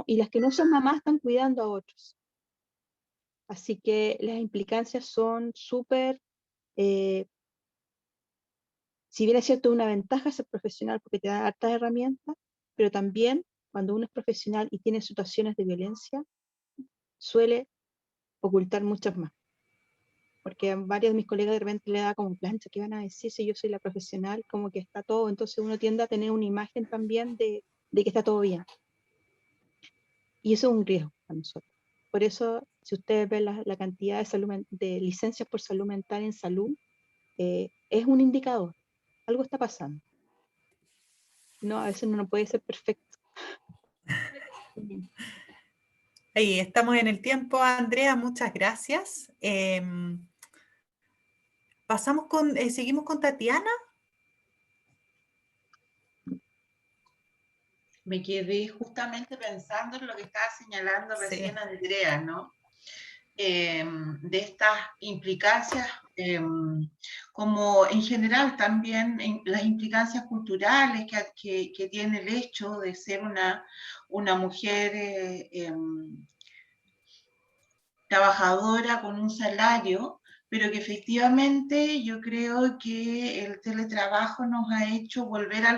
y las que no son mamás están cuidando a otros. Así que las implicancias son súper, si bien es cierto, una ventaja ser profesional porque te da hartas herramientas, pero también cuando uno es profesional y tiene situaciones de violencia, suele ocultar muchas más. Porque a varios de mis colegas de repente le da como plancha, ¿qué van a decir si yo soy la profesional? Como que está todo, entonces uno tiende a tener una imagen también de que está todo bien. Y eso es un riesgo para nosotros. Por eso, si ustedes ven la cantidad de licencias por salud mental en salud, es un indicador, algo está pasando. no, a veces no puede ser perfecto. Ahí estamos en el tiempo, Andrea, muchas gracias. Seguimos con Tatiana. Me quedé justamente pensando en lo que estaba señalando recién Sí. Andrea, ¿no? De estas implicancias, como en general también las implicancias culturales que tiene el hecho de ser una mujer trabajadora con un salario, pero que efectivamente yo creo que el teletrabajo nos ha hecho volver a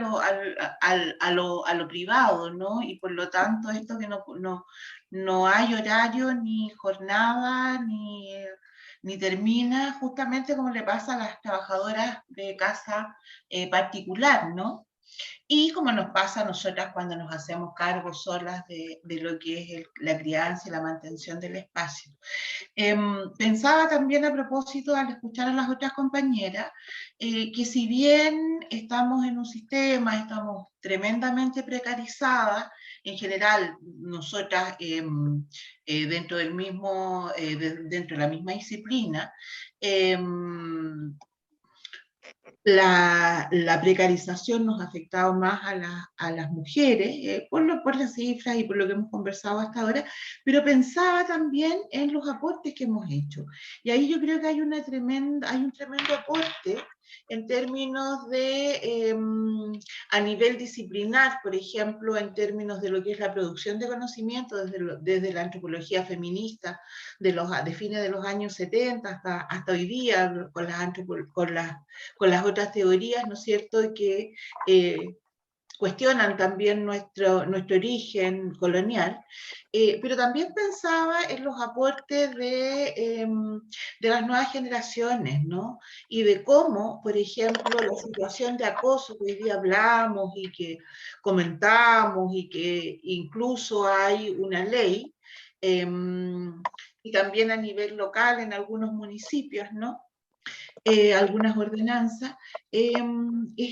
lo privado, ¿no? Y por lo tanto esto que no hay horario, ni jornada, ni termina, justamente como le pasa a las trabajadoras de casa particular, ¿no? Y como nos pasa a nosotras cuando nos hacemos cargo solas de lo que es la crianza y la mantención del espacio. Pensaba también a propósito, al escuchar a las otras compañeras, que si bien estamos en un sistema, estamos tremendamente precarizadas, en general, nosotras dentro dentro de la misma disciplina, la precarización nos ha afectado más a las mujeres, por las cifras y por lo que hemos conversado hasta ahora, pero pensaba también en los aportes que hemos hecho. Y ahí yo creo que hay un tremendo aporte en términos de, a nivel disciplinar, por ejemplo, en términos de lo que es la producción de conocimiento desde la antropología feminista de fines de los años 70 hasta hoy día, con las otras teorías, ¿no es cierto?, que cuestionan también nuestro origen colonial, pero también pensaba en los aportes de las nuevas generaciones, ¿no? Y de cómo, por ejemplo, la situación de acoso que hoy día hablamos y que comentamos y que incluso hay una ley, y también a nivel local en algunos municipios, ¿no? Algunas ordenanzas, es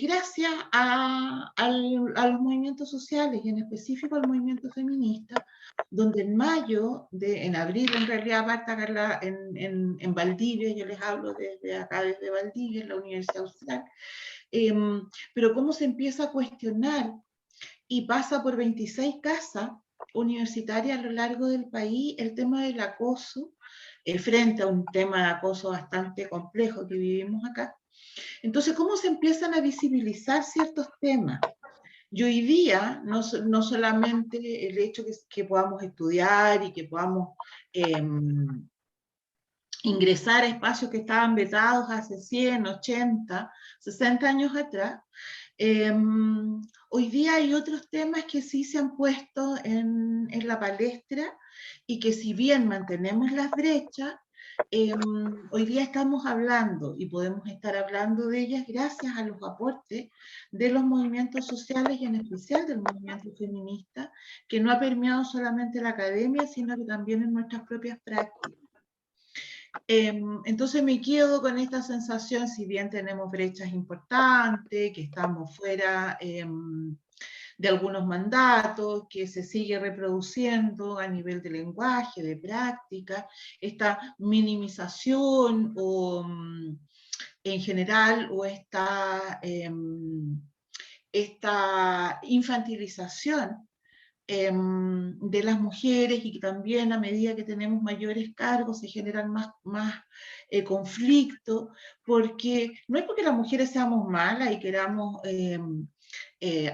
gracias a los movimientos sociales y en específico al movimiento feminista, donde en abril en realidad, Marta Carla, en Valdivia, yo les hablo desde acá, desde Valdivia, en la Universidad Austral, pero cómo se empieza a cuestionar y pasa por 26 casas universitarias a lo largo del país el tema del acoso, frente a un tema de acoso bastante complejo que vivimos acá. Entonces, ¿cómo se empiezan a visibilizar ciertos temas? Y hoy día, no solamente el hecho que podamos estudiar y que podamos ingresar a espacios que estaban vetados hace 100, 80, 60 años atrás, hoy día hay otros temas que sí se han puesto en la palestra y que si bien mantenemos las brechas, hoy día estamos hablando y podemos estar hablando de ellas gracias a los aportes de los movimientos sociales y en especial del movimiento feminista, que no ha permeado solamente la academia, sino que también en nuestras propias prácticas. Entonces me quedo con esta sensación, si bien tenemos brechas importantes, que estamos fuera de algunos mandatos, que se sigue reproduciendo a nivel de lenguaje, de práctica, esta minimización o en general, o esta infantilización de las mujeres, y que también a medida que tenemos mayores cargos se generan más conflictos, porque no es porque las mujeres seamos malas y queramos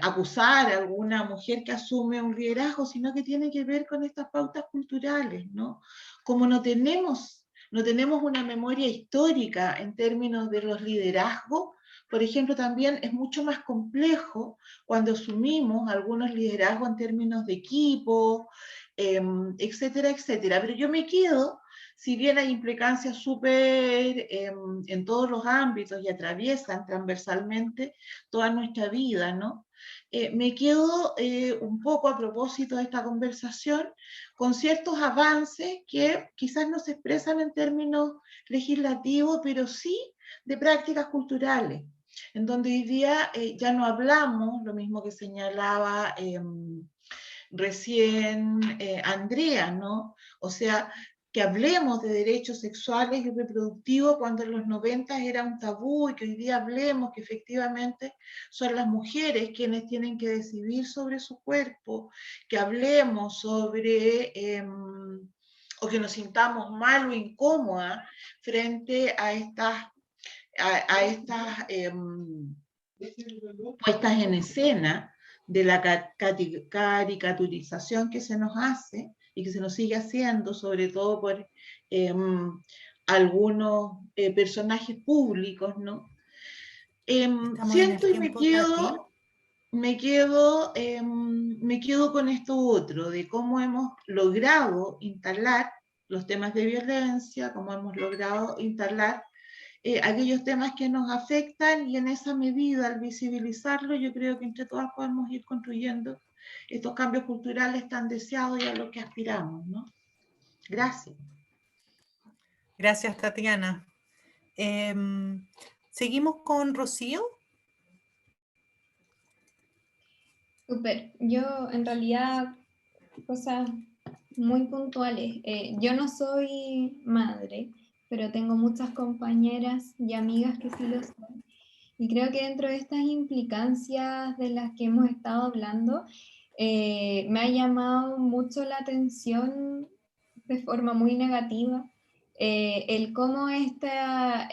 acusar a alguna mujer que asume un liderazgo, sino que tiene que ver con estas pautas culturales, ¿no? Como no tenemos una memoria histórica en términos de los liderazgos, por ejemplo, también es mucho más complejo cuando asumimos algunos liderazgos en términos de equipo, etcétera, etcétera. Pero yo me quedo, si bien hay implicancias súper en todos los ámbitos y atraviesan transversalmente toda nuestra vida, ¿no? Me quedo un poco a propósito de esta conversación con ciertos avances que quizás no se expresan en términos legislativos, pero sí de prácticas culturales. en donde hoy día ya no hablamos, lo mismo que señalaba recién Andrea, ¿no? O sea, que hablemos de derechos sexuales y reproductivos cuando en los 90 era un tabú, y que hoy día hablemos que efectivamente son las mujeres quienes tienen que decidir sobre su cuerpo, que hablemos sobre, o que nos sintamos mal o incómoda frente a estas puestas en escena de la caricaturización que se nos hace y que se nos sigue haciendo, sobre todo por algunos personajes públicos, ¿no? Siento y me quedo con esto otro, de cómo hemos logrado instalar los temas de violencia, cómo hemos logrado instalar aquellos temas que nos afectan, y en esa medida, al visibilizarlo, yo creo que entre todas podemos ir construyendo estos cambios culturales tan deseados y a los que aspiramos, ¿no? Gracias. Gracias, Tatiana. Seguimos con Rocío. Súper. Yo, en realidad, cosas muy puntuales. Yo no soy madre, pero tengo muchas compañeras y amigas que sí lo son. Y creo que dentro de estas implicancias de las que hemos estado hablando, me ha llamado mucho la atención de forma muy negativa el cómo esta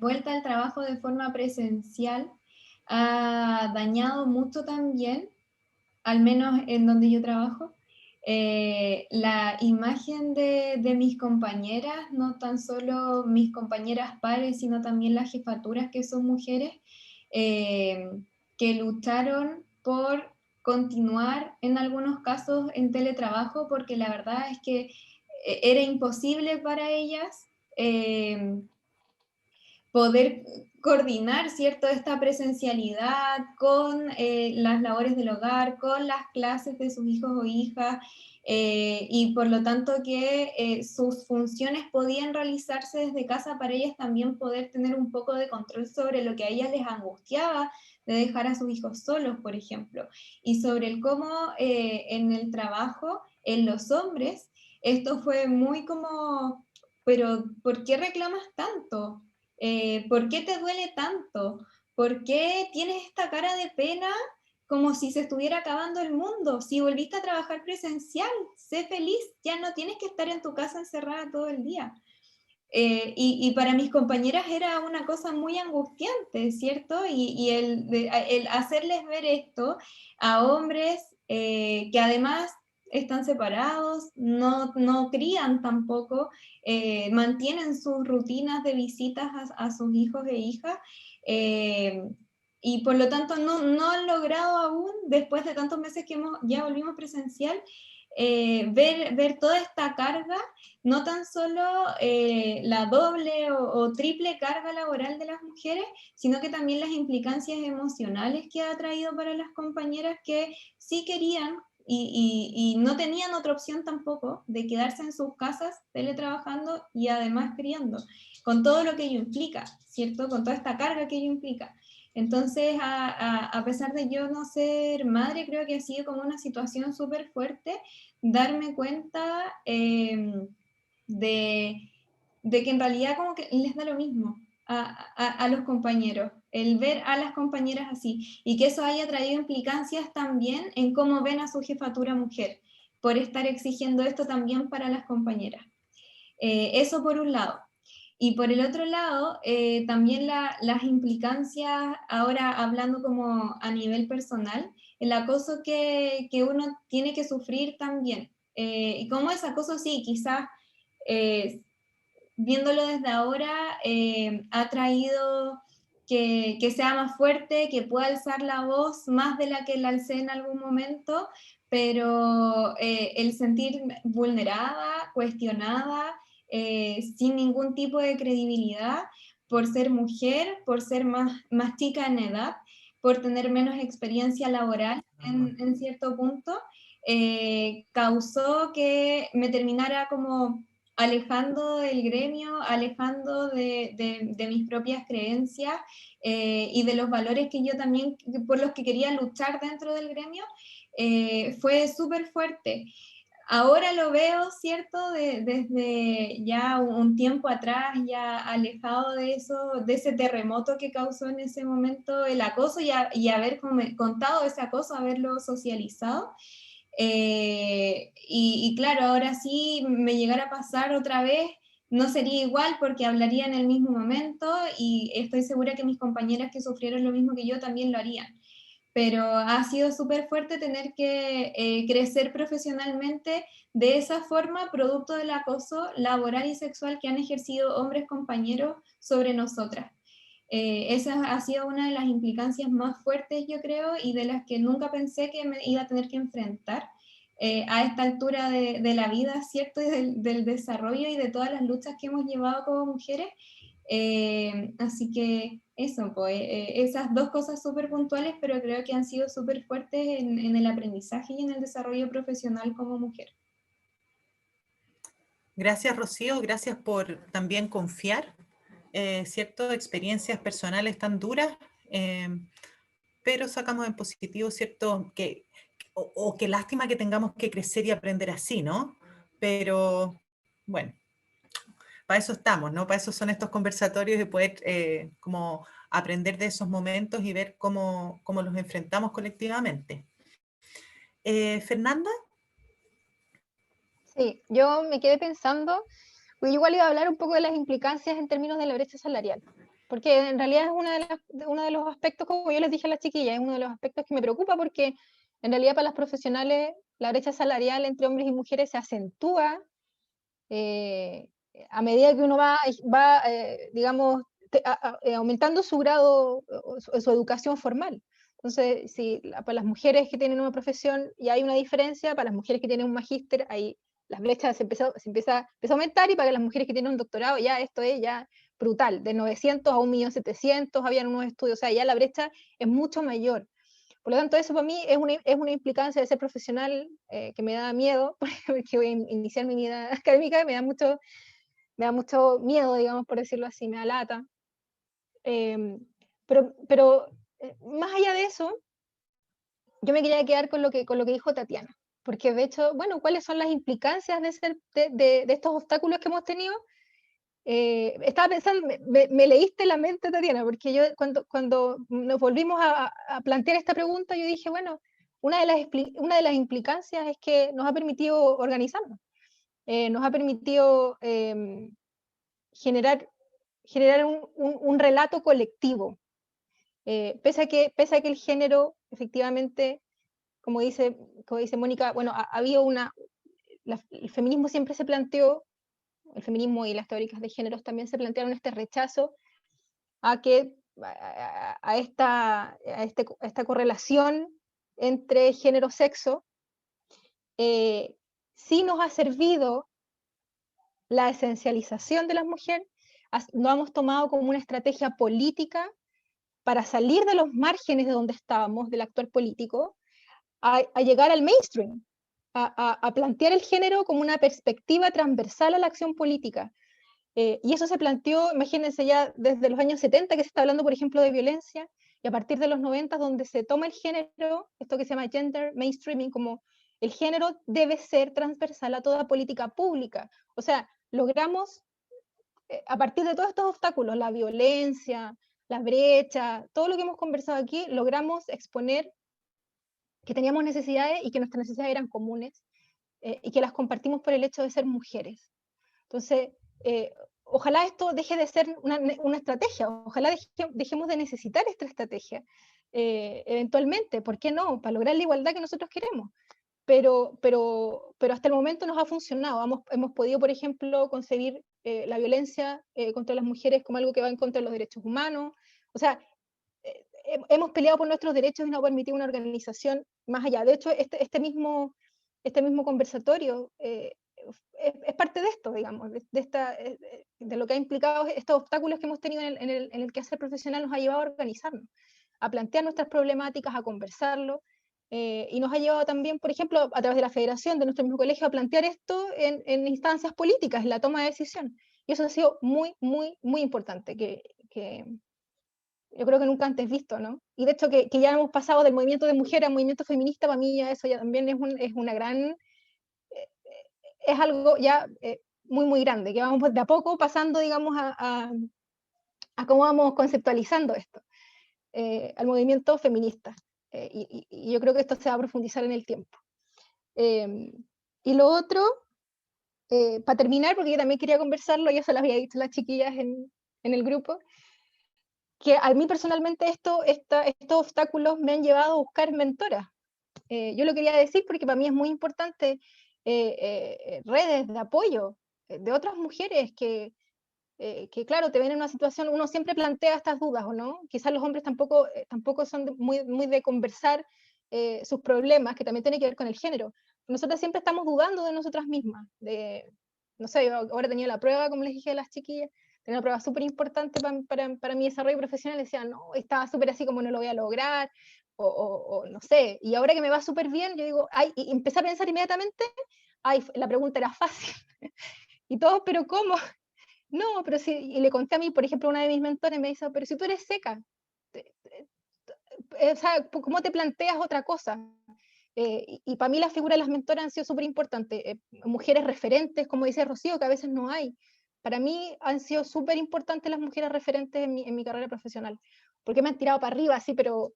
vuelta al trabajo de forma presencial ha dañado mucho también, al menos en donde yo trabajo, la imagen de mis compañeras, no tan solo mis compañeras pares, sino también las jefaturas que son mujeres, que lucharon por continuar en algunos casos en teletrabajo, porque la verdad es que era imposible para ellas poder coordinar, ¿cierto?, esta presencialidad con las labores del hogar, con las clases de sus hijos o hijas, y por lo tanto que sus funciones podían realizarse desde casa, para ellas también poder tener un poco de control sobre lo que a ellas les angustiaba de dejar a sus hijos solos, por ejemplo, y sobre el cómo en el trabajo, en los hombres, esto fue muy como, pero ¿por qué reclamas tanto? ¿Por qué te duele tanto? ¿Por qué tienes esta cara de pena como si se estuviera acabando el mundo? Si volviste a trabajar presencial, sé feliz, ya no tienes que estar en tu casa encerrada todo el día. Y para mis compañeras era una cosa muy angustiante, ¿cierto? Y el hacerles ver esto a hombres que además están separados, no crían tampoco, mantienen sus rutinas de visitas a sus hijos e hijas, y por lo tanto no han logrado aún, después de tantos meses que ya volvimos presencial, ver toda esta carga, no tan solo la doble o triple carga laboral de las mujeres, sino que también las implicancias emocionales que ha traído para las compañeras que sí querían y no tenían otra opción tampoco de quedarse en sus casas teletrabajando y además criando, con todo lo que ello implica, ¿cierto? Con toda esta carga que ello implica. Entonces, a pesar de yo no ser madre, creo que ha sido como una situación súper fuerte darme cuenta de que en realidad como que les da lo mismo a los compañeros, el ver a las compañeras así, y que eso haya traído implicancias también en cómo ven a su jefatura mujer, por estar exigiendo esto también para las compañeras. Eso por un lado. Y por el otro lado, también las implicancias, ahora hablando como a nivel personal, el acoso que uno tiene que sufrir también. Y como ese acoso, sí, quizás viéndolo desde ahora, ha traído que sea más fuerte, que pueda alzar la voz más de la que la alcé en algún momento, pero el sentirme vulnerada, cuestionada, sin ningún tipo de credibilidad, por ser mujer, por ser más chica en edad, por tener menos experiencia laboral en cierto punto, causó que me terminara como alejando del gremio, alejando de mis propias creencias y de los valores que yo también, por los que quería luchar dentro del gremio, fue súper fuerte. Ahora lo veo, ¿cierto? Desde ya un tiempo atrás, ya alejado de eso, de ese terremoto que causó en ese momento el acoso y haber contado ese acoso, haberlo socializado. Y claro, ahora sí me llegara a pasar otra vez, no sería igual porque hablaría en el mismo momento y estoy segura que mis compañeras que sufrieron lo mismo que yo también lo harían. Pero ha sido súper fuerte tener que crecer profesionalmente de esa forma, producto del acoso laboral y sexual que han ejercido hombres compañeros sobre nosotras. Esa ha sido una de las implicancias más fuertes, yo creo, y de las que nunca pensé que me iba a tener que enfrentar a esta altura de la vida, ¿cierto? Y del desarrollo y de todas las luchas que hemos llevado como mujeres. Así que eso, pues, esas dos cosas súper puntuales, pero creo que han sido súper fuertes en el aprendizaje y en el desarrollo profesional como mujer. Gracias, Rocío, gracias por también confiar, ¿cierto? Experiencias personales tan duras, pero sacamos en positivo, ¿cierto? O qué lástima que tengamos que crecer y aprender así, ¿no? Pero bueno, para eso estamos, ¿no? Para eso son estos conversatorios y poder como aprender de esos momentos y ver cómo los enfrentamos colectivamente. Fernanda. Sí, yo me quedé pensando, pues igual iba a hablar un poco de las implicancias en términos de la brecha salarial, porque en realidad es uno de los aspectos, como yo les dije a las chiquillas, es uno de los aspectos que me preocupa porque en realidad para las profesionales la brecha salarial entre hombres y mujeres se acentúa a medida que uno va digamos, aumentando su grado o su educación formal. Entonces, si para las mujeres que tienen una profesión y hay una diferencia, para las mujeres que tienen un magíster, ahí las brechas se empieza a aumentar, y para las mujeres que tienen un doctorado, ya esto es ya brutal, de 900 a 1.700.000, habían unos estudios, o sea, ya la brecha es mucho mayor. Por lo tanto, eso para mí es una implicancia de ser profesional que me da miedo, porque voy a iniciar mi vida académica y me da mucho miedo, digamos, por decirlo así, me da lata. Pero más allá de eso, yo me quería quedar con lo que dijo Tatiana, porque de hecho, bueno, ¿cuáles son las implicancias de estos obstáculos que hemos tenido? Estaba pensando, me leíste la mente, Tatiana, porque yo cuando nos volvimos a plantear esta pregunta, yo dije, bueno, una de las implicancias es que nos ha permitido organizarnos, nos ha permitido generar un relato colectivo, pese a que el género, efectivamente, como dice Mónica, bueno, había el feminismo siempre se planteó, el feminismo y las teóricas de géneros también se plantearon este rechazo a esta correlación entre género-sexo. Sí nos ha servido la esencialización de las mujeres, lo hemos tomado como una estrategia política para salir de los márgenes de donde estábamos, del actor político, a llegar al mainstream, a plantear el género como una perspectiva transversal a la acción política. Y eso se planteó, imagínense, ya desde los años 70 que se está hablando, por ejemplo, de violencia, y a partir de los 90 donde se toma el género, esto que se llama gender mainstreaming, como el género debe ser transversal a toda política pública. O sea, logramos, a partir de todos estos obstáculos, la violencia, la brecha, todo lo que hemos conversado aquí, logramos exponer que teníamos necesidades y que nuestras necesidades eran comunes y que las compartimos por el hecho de ser mujeres. Entonces, ojalá esto deje de ser una estrategia, ojalá dejemos de necesitar esta estrategia, eventualmente, ¿por qué no? Para lograr la igualdad que nosotros queremos. Pero hasta el momento nos ha funcionado. Hemos podido, por ejemplo, concebir la violencia contra las mujeres como algo que va en contra de los derechos humanos. O sea, hemos peleado por nuestros derechos y nos ha permitido una organización más allá. De hecho, este mismo conversatorio es parte de esto, digamos, de lo que ha implicado estos obstáculos que hemos tenido en el quehacer profesional. Nos ha llevado a organizarnos, a plantear nuestras problemáticas, a conversarlo, y nos ha llevado también, por ejemplo, a través de la federación, de nuestro mismo colegio, a plantear esto en instancias políticas, en la toma de decisión. Y eso ha sido muy, muy, muy importante, que yo creo que nunca antes visto, ¿no? Y de hecho que ya hemos pasado del movimiento de mujeres al movimiento feminista, para mí ya eso ya también es una gran, es algo ya muy, muy grande, que vamos de a poco pasando, digamos, a cómo vamos conceptualizando esto, al movimiento feminista. Y yo creo que esto se va a profundizar en el tiempo. Y lo otro, para terminar, porque yo también quería conversarlo, ya se lo había dicho a las chiquillas en el grupo, que a mí personalmente estos obstáculos me han llevado a buscar mentoras. Yo lo quería decir porque para mí es muy importante redes de apoyo de otras mujeres que claro, te ven en una situación, uno siempre plantea estas dudas, ¿o no? Quizás los hombres tampoco son muy de conversar sus problemas, que también tiene que ver con el género. Nosotras siempre estamos dudando de nosotras mismas. No sé, yo ahora tenía la prueba, como les dije a las chiquillas, tenía una prueba súper importante para mi desarrollo profesional, decía, no, estaba súper así como no lo voy a lograr, o no sé, y ahora que me va súper bien, yo digo, ay, y empecé a pensar inmediatamente, ay, la pregunta era fácil, y todos, pero ¿cómo? No, pero sí, y le conté a mí, por ejemplo, una de mis mentores me dice, pero si tú eres seca, o sea, ¿cómo te planteas otra cosa? Y para mí la figura de las mentoras han sido súper importantes, mujeres referentes, como dice Rocío, que a veces no hay. Para mí han sido súper importantes las mujeres referentes en mi carrera profesional, porque me han tirado para arriba, así, pero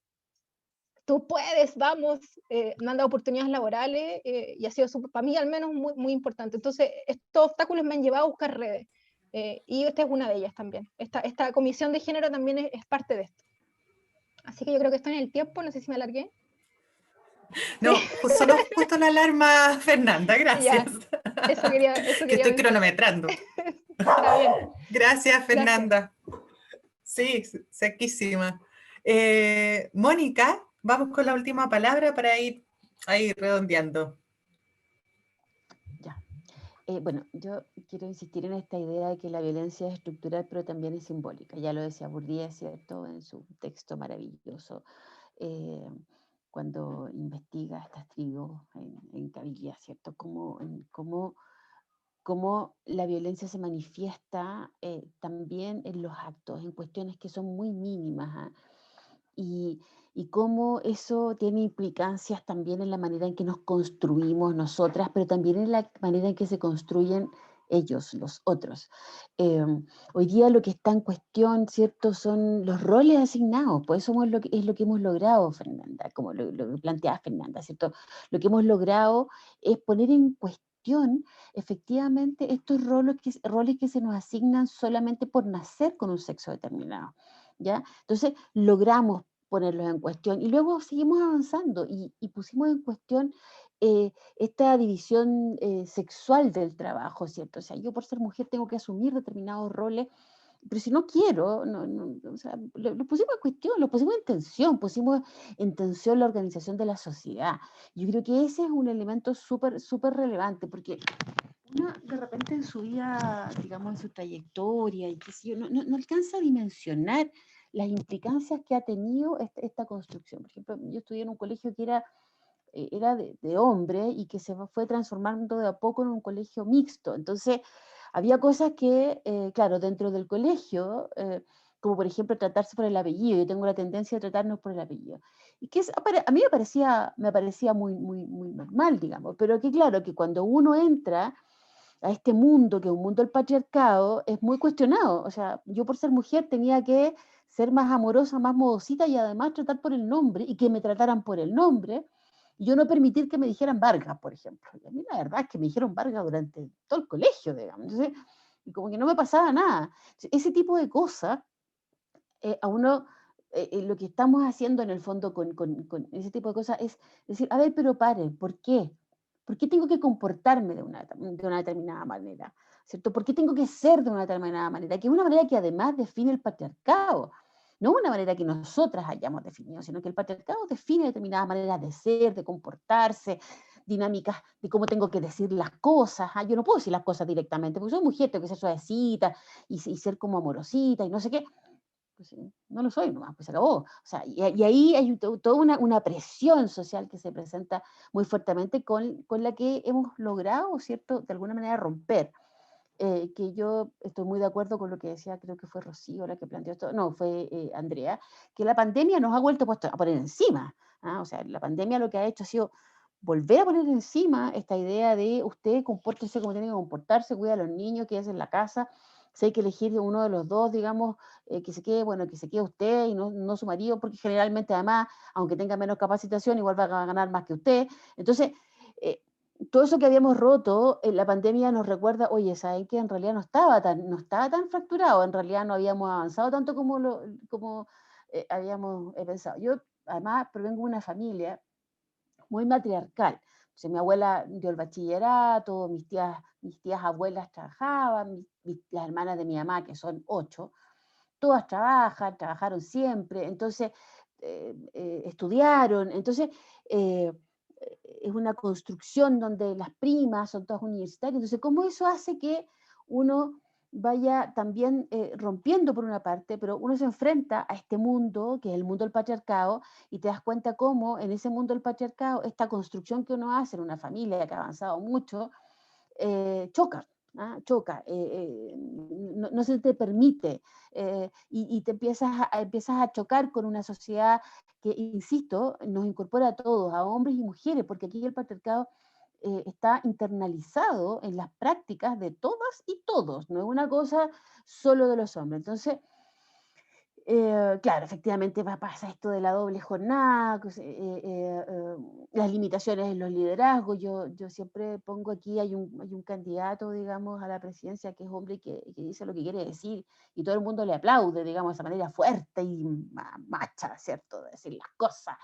tú puedes, vamos, me han dado oportunidades laborales y ha sido para mí al menos muy, muy importante. Entonces, estos obstáculos me han llevado a buscar redes. Y esta es una de ellas también. Esta comisión de género también es parte de esto. Así que yo creo que estoy en el tiempo, no sé si me alargué. No, sonó justo la alarma, Fernanda, gracias. Ya, eso quería que estoy mencionar. cronometrando. Está bien. Gracias, Fernanda. Sí, sequísima. Mónica, vamos con la última palabra para ir ahí redondeando. Ya. Bueno, yo quiero insistir en esta idea de que la violencia es estructural, pero también es simbólica. Ya lo decía Bourdieu, ¿cierto?, en su texto maravilloso, cuando investiga estas tribus en Cabilia, ¿cierto?, cómo la violencia se manifiesta también en los actos, en cuestiones que son muy mínimas, y cómo eso tiene implicancias también en la manera en que nos construimos nosotras, pero también en la manera en que se construyen ellos, los otros. Hoy día lo que está en cuestión, ¿cierto?, son los roles asignados, pues eso es lo que hemos logrado, Fernanda, como lo que planteaba Fernanda, ¿cierto? Lo que hemos logrado es poner en cuestión efectivamente estos roles que se nos asignan solamente por nacer con un sexo determinado, ¿ya? Entonces logramos ponerlos en cuestión y luego seguimos avanzando y pusimos en cuestión esta división sexual del trabajo, ¿cierto? O sea, yo por ser mujer tengo que asumir determinados roles, pero si no quiero, o sea, lo pusimos en cuestión, lo pusimos en tensión la organización de la sociedad. Yo creo que ese es un elemento súper, súper relevante, porque una de repente en su vida, digamos, en su trayectoria, y qué sé yo, no alcanza a dimensionar las implicancias que ha tenido esta construcción. Por ejemplo, yo estudié en un colegio que era de hombres y que se fue transformando de a poco en un colegio mixto. Entonces, había cosas que, claro, dentro del colegio, como por ejemplo tratarse por el apellido, yo tengo la tendencia de tratarnos por el apellido, y que a mí me parecía muy, muy, muy normal, digamos, pero que claro, que cuando uno entra a este mundo, que es un mundo del patriarcado, es muy cuestionado. O sea, yo por ser mujer tenía que ser más amorosa, más modosita y además tratar por el nombre y que me trataran por el nombre. Y yo no permitir que me dijeran Vargas, por ejemplo. Y a mí la verdad es que me dijeron Vargas durante todo el colegio, digamos. Entonces, y como que no me pasaba nada. Ese tipo de cosas, a uno, lo que estamos haciendo en el fondo con ese tipo de cosas es decir, a ver, pero paren, ¿por qué? ¿Por qué tengo que comportarme de una determinada manera? ¿Cierto? ¿Por qué tengo que ser de una determinada manera? Que es una manera que además define el patriarcado. No una manera que nosotras hayamos definido, sino que el patriarcado define determinadas maneras de ser, de comportarse, dinámicas de cómo tengo que decir las cosas. Yo no puedo decir las cosas directamente, porque soy mujer, tengo que ser suavecita y ser como amorosita y no sé qué. Pues, no lo soy nomás, pues se acabó. O sea, y ahí hay toda una presión social que se presenta muy fuertemente con la que hemos logrado, ¿cierto?, de alguna manera romper. Que yo estoy muy de acuerdo con lo que decía, creo que fue Rocío la que planteó esto, no, fue Andrea, que la pandemia nos ha vuelto a poner encima. O sea, la pandemia lo que ha hecho ha sido volver a poner encima esta idea de usted compórtese como tiene que comportarse, cuida a los niños, quédese en la casa, si hay que elegir uno de los dos, digamos, que se quede, bueno, que se quede usted y no su marido, porque generalmente además, aunque tenga menos capacitación, igual va a ganar más que usted. Entonces, todo eso que habíamos roto, la pandemia nos recuerda, oye, ¿saben que en realidad no estaba tan fracturado, en realidad no habíamos avanzado tanto como habíamos pensado? Yo, además, provengo de una familia muy matriarcal. Entonces, mi abuela dio el bachillerato, mis tías abuelas trabajaban, las hermanas de mi mamá, que son 8, todas trabajaron siempre, entonces estudiaron, entonces es una construcción donde las primas son todas universitarias, entonces cómo eso hace que uno vaya también rompiendo por una parte, pero uno se enfrenta a este mundo, que es el mundo del patriarcado, y te das cuenta cómo en ese mundo del patriarcado, esta construcción que uno hace en una familia que ha avanzado mucho, choca. Choca, no se te permite y te empiezas a chocar con una sociedad que, insisto, nos incorpora a todos, a hombres y mujeres, porque aquí el patriarcado está internalizado en las prácticas de todas y todos, no es una cosa solo de los hombres. Entonces, claro, efectivamente pasa esto de la doble jornada, las limitaciones en los liderazgos. Yo siempre pongo aquí, hay un candidato, digamos, a la presidencia que es hombre y que dice lo que quiere decir, y todo el mundo le aplaude, digamos, de esa manera fuerte y macha, ¿cierto?, de decir las cosas.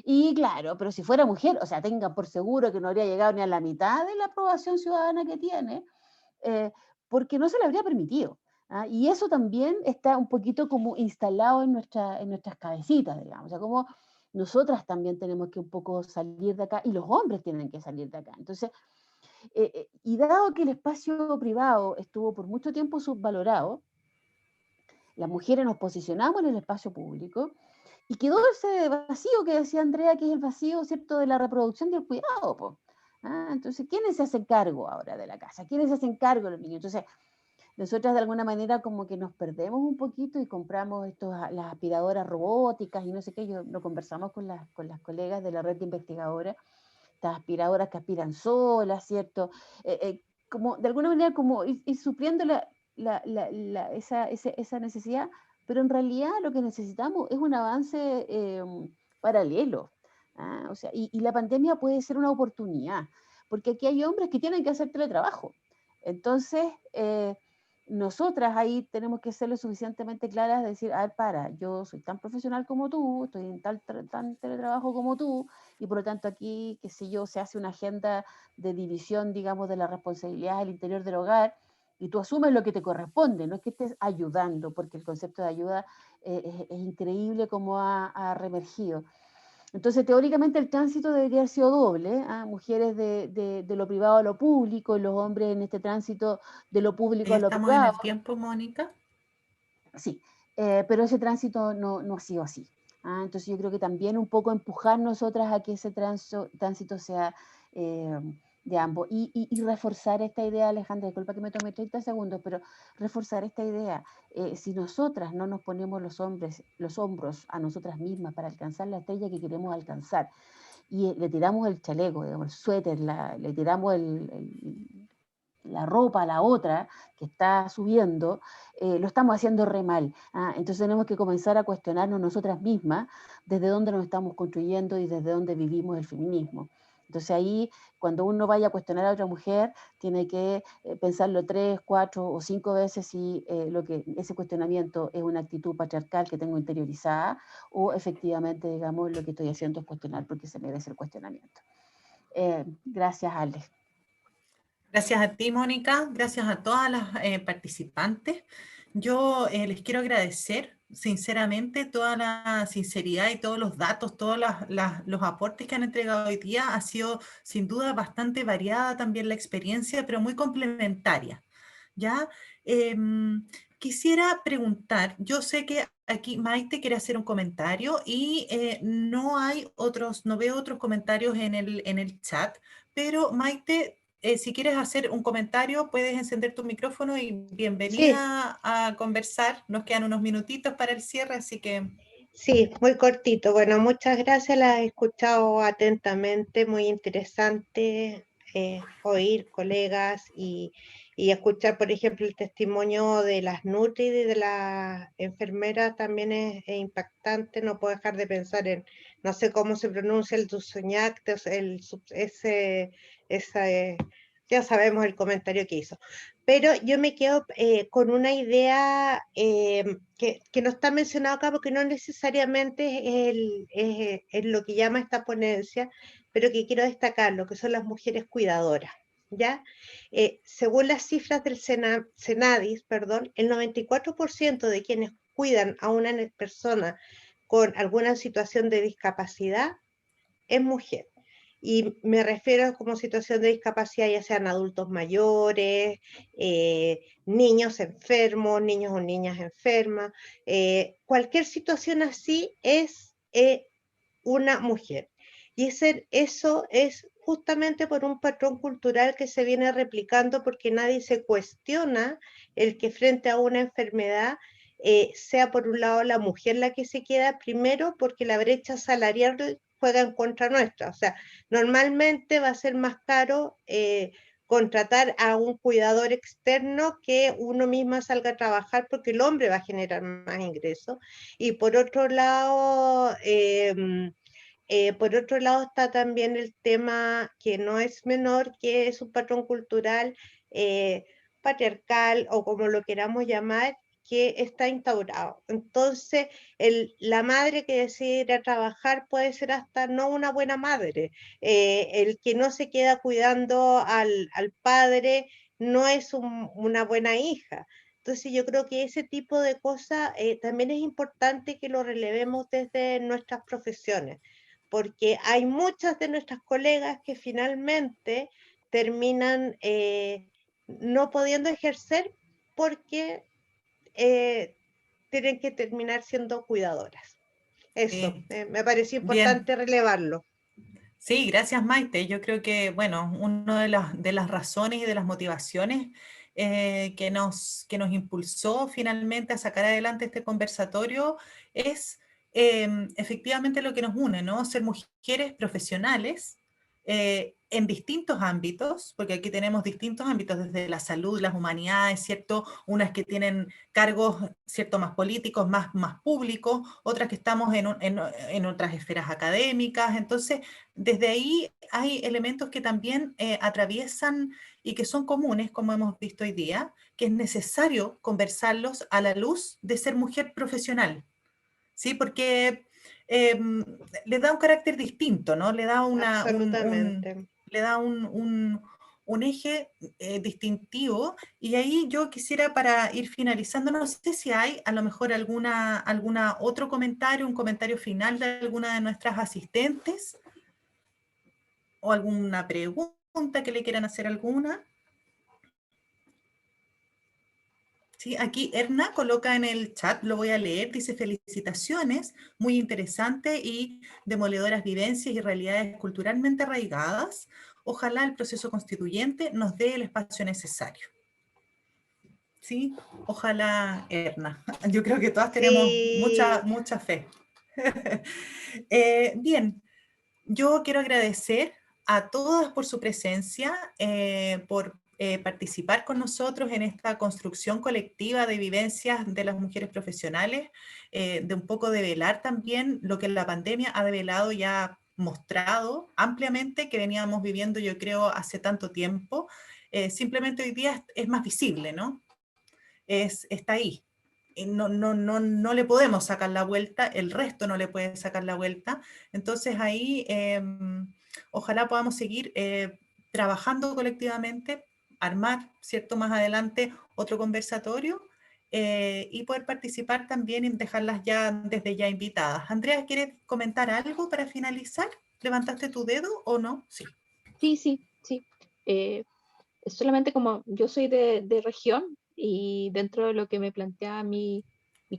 Y claro, pero si fuera mujer, o sea, tengan por seguro que no habría llegado ni a la mitad de la aprobación ciudadana que tiene, porque no se le habría permitido. Y eso también está un poquito como instalado en nuestras cabecitas, digamos, o sea, como nosotras también tenemos que un poco salir de acá, y los hombres tienen que salir de acá. Entonces, y dado que el espacio privado estuvo por mucho tiempo subvalorado, las mujeres nos posicionamos en el espacio público, y quedó ese vacío que decía Andrea, que es el vacío, ¿cierto?, de la reproducción y el cuidado, po. Entonces, ¿quiénes se hacen cargo ahora de la casa? ¿Quiénes se hacen cargo de los niños? Entonces, nosotras de alguna manera como que nos perdemos un poquito y compramos las aspiradoras robóticas y no sé qué. Yo lo conversamos con las colegas de la red de investigadoras, estas aspiradoras que aspiran solas, ¿cierto? Como de alguna manera como ir supliendo esa necesidad, pero en realidad lo que necesitamos es un avance paralelo. O sea, y la pandemia puede ser una oportunidad, porque aquí hay hombres que tienen que hacer teletrabajo. Entonces, nosotras ahí tenemos que ser lo suficientemente claras de decir, a ver, yo soy tan profesional como tú, estoy en tan teletrabajo como tú, y por lo tanto aquí, qué sé yo, se hace una agenda de división, digamos, de la responsabilidad al interior del hogar, y tú asumes lo que te corresponde, no es que estés ayudando, porque el concepto de ayuda es increíble cómo ha reemergido. Entonces, teóricamente el tránsito debería haber sido doble, mujeres de lo privado a lo público, y los hombres en este tránsito de lo público Ahí a lo estamos en privado. el tiempo, Mónica. Sí, pero ese tránsito no ha sido así. Entonces yo creo que también un poco empujar nosotras a que ese tránsito sea de ambos. Y reforzar esta idea, Alejandra, disculpa que me tome 30 segundos, pero reforzar esta idea. Si nosotras no nos ponemos los hombros a nosotras mismas para alcanzar la estrella que queremos alcanzar, y le tiramos el chaleco, digamos, el suéter, le tiramos la ropa a la otra que está subiendo, lo estamos haciendo re mal. Entonces tenemos que comenzar a cuestionarnos nosotras mismas desde dónde nos estamos construyendo y desde dónde vivimos el feminismo. Entonces ahí, cuando uno vaya a cuestionar a otra mujer, tiene que pensarlo 3, 4 o 5 veces si ese cuestionamiento es una actitud patriarcal que tengo interiorizada, o efectivamente, digamos, lo que estoy haciendo es cuestionar porque se merece el cuestionamiento. Gracias, Ale. Gracias a ti, Mónica. Gracias a todas las participantes. Yo les quiero agradecer sinceramente toda la sinceridad y todos los datos, todos los aportes que han entregado hoy día. Ha sido sin duda bastante variada también la experiencia, pero muy complementaria. ¿ya? Quisiera preguntar, yo sé que aquí Maite quiere hacer un comentario y no veo otros comentarios en el chat, pero Maite, si quieres hacer un comentario, puedes encender tu micrófono y Sí, bienvenida a conversar. Nos quedan unos minutitos para el cierre, así que... sí, muy cortito. Bueno, muchas gracias, las he escuchado atentamente, muy interesante oír colegas y escuchar, por ejemplo, el testimonio de las Nutri y de la enfermera también es impactante. No puedo dejar de pensar en, no sé cómo se pronuncia el Dusoñac, ya sabemos el comentario que hizo. Pero yo me quedo con una idea que no está mencionado acá porque no necesariamente es lo que llama esta ponencia, pero que quiero destacar, lo que son las mujeres cuidadoras. ¿Ya? Según las cifras del Senadis, perdón, el 94% de quienes cuidan a una persona con alguna situación de discapacidad es mujer. Y me refiero como situación de discapacidad, ya sean adultos mayores, niños enfermos, niños o niñas enfermas. Cualquier situación así es una mujer. Y eso es justamente por un patrón cultural que se viene replicando porque nadie se cuestiona el que frente a una enfermedad sea por un lado la mujer la que se queda primero porque la brecha salarial juega en contra nuestra. O sea, normalmente va a ser más caro contratar a un cuidador externo que uno misma salga a trabajar porque el hombre va a generar más ingresos. Y por otro lado está también el tema que no es menor, que es un patrón cultural patriarcal o como lo queramos llamar, que está instaurado. Entonces, la madre que decide ir a trabajar puede ser hasta no una buena madre. El que no se queda cuidando al padre no es una buena hija. Entonces yo creo que ese tipo de cosas también es importante que lo relevemos desde nuestras profesiones, porque hay muchas de nuestras colegas que finalmente terminan no pudiendo ejercer porque tienen que terminar siendo cuidadoras. Eso, me pareció Bien. importante relevarlo. Sí, gracias Maite. Yo creo que, bueno, una de las razones y de las motivaciones que nos impulsó finalmente a sacar adelante este conversatorio es efectivamente lo que nos une, ¿no? Ser mujeres profesionales en distintos ámbitos, porque aquí tenemos distintos ámbitos, desde la salud, las humanidades, ¿cierto? Unas que tienen cargos, ¿cierto?, más políticos, más públicos, otras que estamos en otras esferas académicas. Entonces, desde ahí hay elementos que también atraviesan y que son comunes, como hemos visto hoy día, que es necesario conversarlos a la luz de ser mujer profesional, ¿sí? Porque le da un carácter distinto, ¿no? Le da, Absolutamente. le da un eje distintivo. Y ahí yo quisiera, para ir finalizando, no sé si hay a lo mejor alguna otro comentario, un comentario final de alguna de nuestras asistentes o alguna pregunta que le quieran hacer alguna. Sí, aquí Erna coloca en el chat, lo voy a leer, dice: felicitaciones, muy interesante y demoledoras vivencias y realidades culturalmente arraigadas. Ojalá el proceso constituyente nos dé el espacio necesario. Sí, ojalá, Erna. Yo creo que todas tenemos Sí, mucha fe. Bien, yo quiero agradecer a todas por su presencia, por participar con nosotros en esta construcción colectiva de vivencias de las mujeres profesionales, de un poco develar también lo que la pandemia ha develado y ha mostrado ampliamente que veníamos viviendo, yo creo, hace tanto tiempo. Simplemente hoy día es más visible, ¿no? Está ahí. No le podemos sacar la vuelta, el resto no le puede sacar la vuelta. Entonces ahí ojalá podamos seguir trabajando colectivamente, armar, ¿cierto?, más adelante otro conversatorio y poder participar también y dejarlas ya desde ya invitadas. Andrea, ¿quieres comentar algo para finalizar? ¿Levantaste tu dedo o no? Sí. Sí. solamente como yo soy de región y dentro de lo que me planteaban mis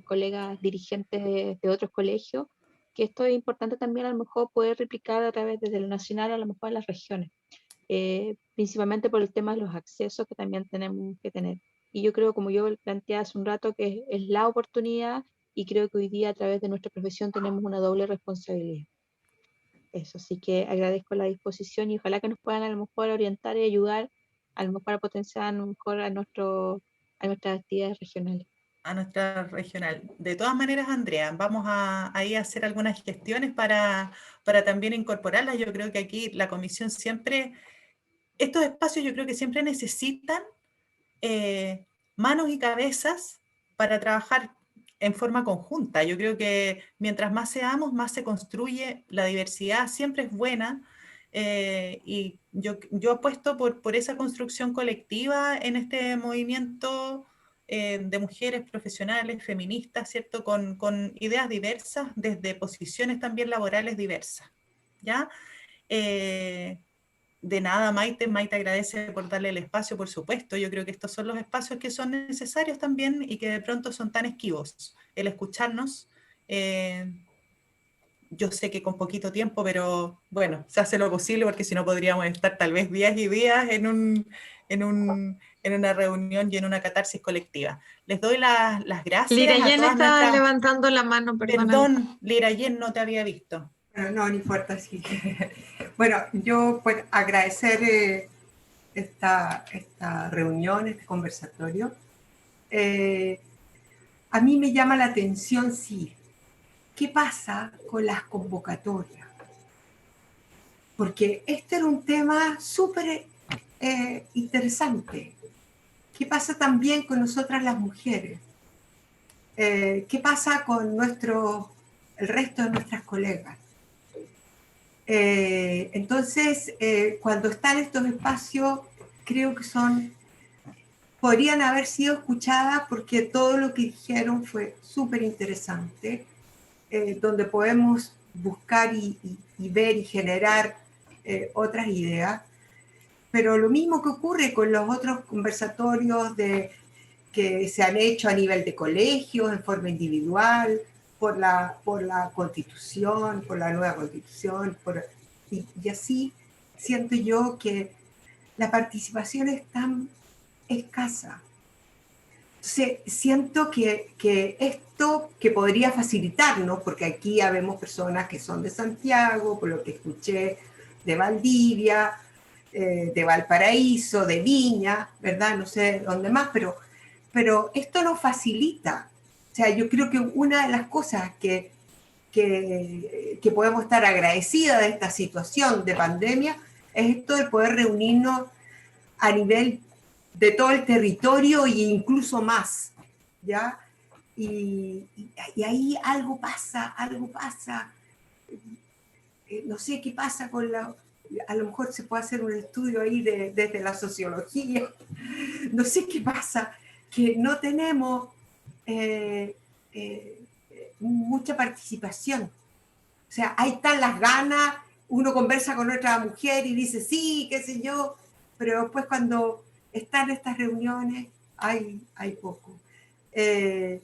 colegas dirigentes de otros colegios, que esto es importante también a lo mejor poder replicar a través desde lo nacional, a lo mejor en las regiones, principalmente por el tema de los accesos que también tenemos que tener. Y yo creo, como yo planteé hace un rato, que es la oportunidad, y creo que hoy día a través de nuestra profesión tenemos una doble responsabilidad. Eso, así que agradezco la disposición y ojalá que nos puedan a lo mejor orientar y ayudar a lo mejor a potenciar a lo mejor a nuestras actividades regionales. A nuestra regional. De todas maneras, Andrea, vamos a ahí a hacer algunas gestiones para también incorporarlas. Yo creo que aquí la comisión siempre, estos espacios yo creo que siempre necesitan manos y cabezas para trabajar en forma conjunta. Yo creo que mientras más seamos, más se construye, la diversidad siempre es buena, y yo apuesto por esa construcción colectiva en este movimiento de mujeres profesionales, feministas, ¿cierto? Con ideas diversas, desde posiciones también laborales diversas, ¿ya? De nada, Maite. Maite agradece por darle el espacio, por supuesto. Yo creo que estos son los espacios que son necesarios también y que de pronto son tan esquivos. El escucharnos, yo sé que con poquito tiempo, pero bueno, se hace lo posible porque si no podríamos estar tal vez días y días en una reunión y en una catarsis colectiva. Les doy las gracias Lirayen a todas está nuestras... levantando la mano, perdón. Perdón, Lirayen, no te había visto. Bueno, no importa, sí. Bueno, yo pues agradecer esta reunión, este conversatorio. A mí me llama la atención, sí, ¿qué pasa con las convocatorias? Porque este era un tema súper interesante. ¿Qué pasa también con nosotras las mujeres? ¿Qué pasa con el resto de nuestras colegas? Entonces, cuando están estos espacios, creo que podrían haber sido escuchadas porque todo lo que dijeron fue súper interesante, donde podemos buscar y ver y generar otras ideas. Pero lo mismo que ocurre con los otros conversatorios que se han hecho a nivel de colegios, en forma individual, por la Constitución, por la nueva Constitución, y así siento yo que la participación es tan escasa. Entonces, siento que esto que podría facilitarnos, porque aquí habemos personas que son de Santiago, por lo que escuché, de Valdivia, de Valparaíso, de Viña, ¿verdad? No sé dónde más, pero esto nos facilita. O sea, yo creo que una de las cosas que podemos estar agradecidas de esta situación de pandemia es esto de poder reunirnos a nivel de todo el territorio e incluso más, ¿ya? Y ahí algo pasa. No sé qué pasa con a lo mejor se puede hacer un estudio ahí desde la sociología. No sé qué pasa, que no tenemos mucha participación. O sea, ahí están las ganas, uno conversa con otra mujer y dice, sí, qué sé yo, pero después cuando están estas reuniones, hay poco.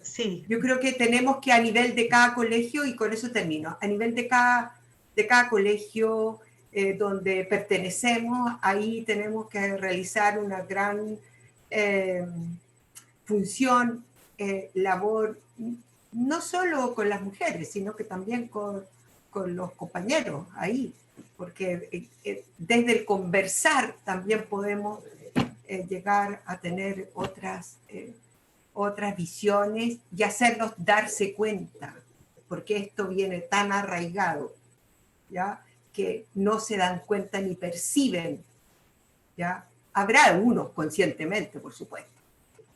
Sí. Yo creo que tenemos que a nivel de cada colegio, y con eso termino, a nivel de cada colegio donde pertenecemos, ahí tenemos que realizar una gran función, labor, no solo con las mujeres, sino que también con los compañeros ahí, porque desde el conversar también podemos llegar a tener otras visiones y hacernos darse cuenta, porque esto viene tan arraigado, ¿ya? Que no se dan cuenta ni perciben, ¿ya? Habrá unos conscientemente, por supuesto,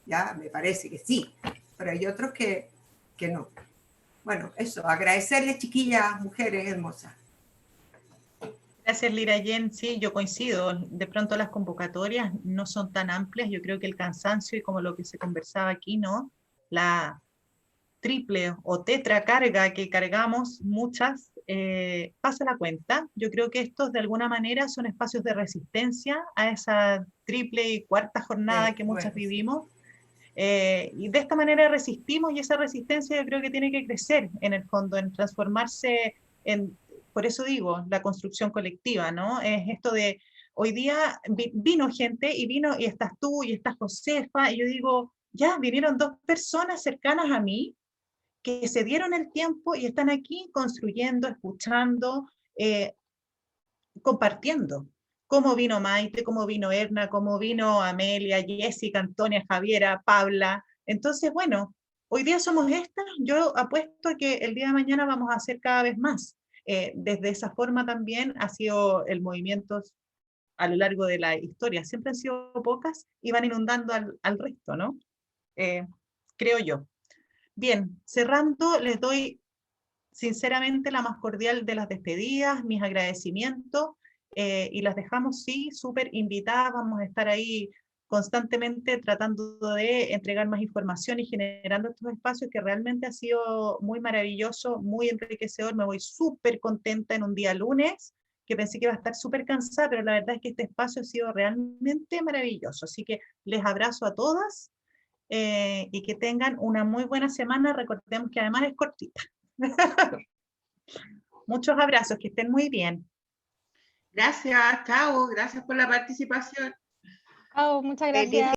¿ya? Me parece que sí, pero hay otros que no. Bueno, eso, agradecerles, chiquillas, mujeres hermosas. Gracias, Lirayen. Sí, yo coincido. De pronto las convocatorias no son tan amplias. Yo creo que el cansancio y como lo que se conversaba aquí, ¿no? La triple o tetra carga que cargamos muchas pasa la cuenta. Yo creo que estos de alguna manera son espacios de resistencia a esa triple y cuarta jornada que muchas vivimos. Y de esta manera resistimos, y esa resistencia yo creo que tiene que crecer en el fondo, en transformarse en, por eso digo, la construcción colectiva, ¿no? Es esto de, hoy día vino gente, y estás tú, y estás Josefa, y yo digo, ya, vinieron 2 personas cercanas a mí, que se dieron el tiempo y están aquí construyendo, escuchando, compartiendo. Cómo vino Maite, cómo vino Erna, cómo vino Amelia, Jessica, Antonia, Javiera, Paula. Entonces, bueno, hoy día somos estas. Yo apuesto a que el día de mañana vamos a hacer cada vez más. Desde esa forma también ha sido el movimiento a lo largo de la historia. Siempre han sido pocas y van inundando al resto, ¿no? Creo yo. Bien, cerrando, les doy sinceramente la más cordial de las despedidas, mis agradecimientos, y las dejamos, sí, súper invitadas. Vamos a estar ahí constantemente tratando de entregar más información y generando estos espacios, que realmente ha sido muy maravilloso, muy enriquecedor. Me voy súper contenta en un día lunes, que pensé que iba a estar súper cansada, pero la verdad es que este espacio ha sido realmente maravilloso. Así que les abrazo a todas, y que tengan una muy buena semana. Recordemos que además es cortita. Muchos abrazos, que estén muy bien. Gracias, chao, gracias por la participación. Chao, muchas gracias.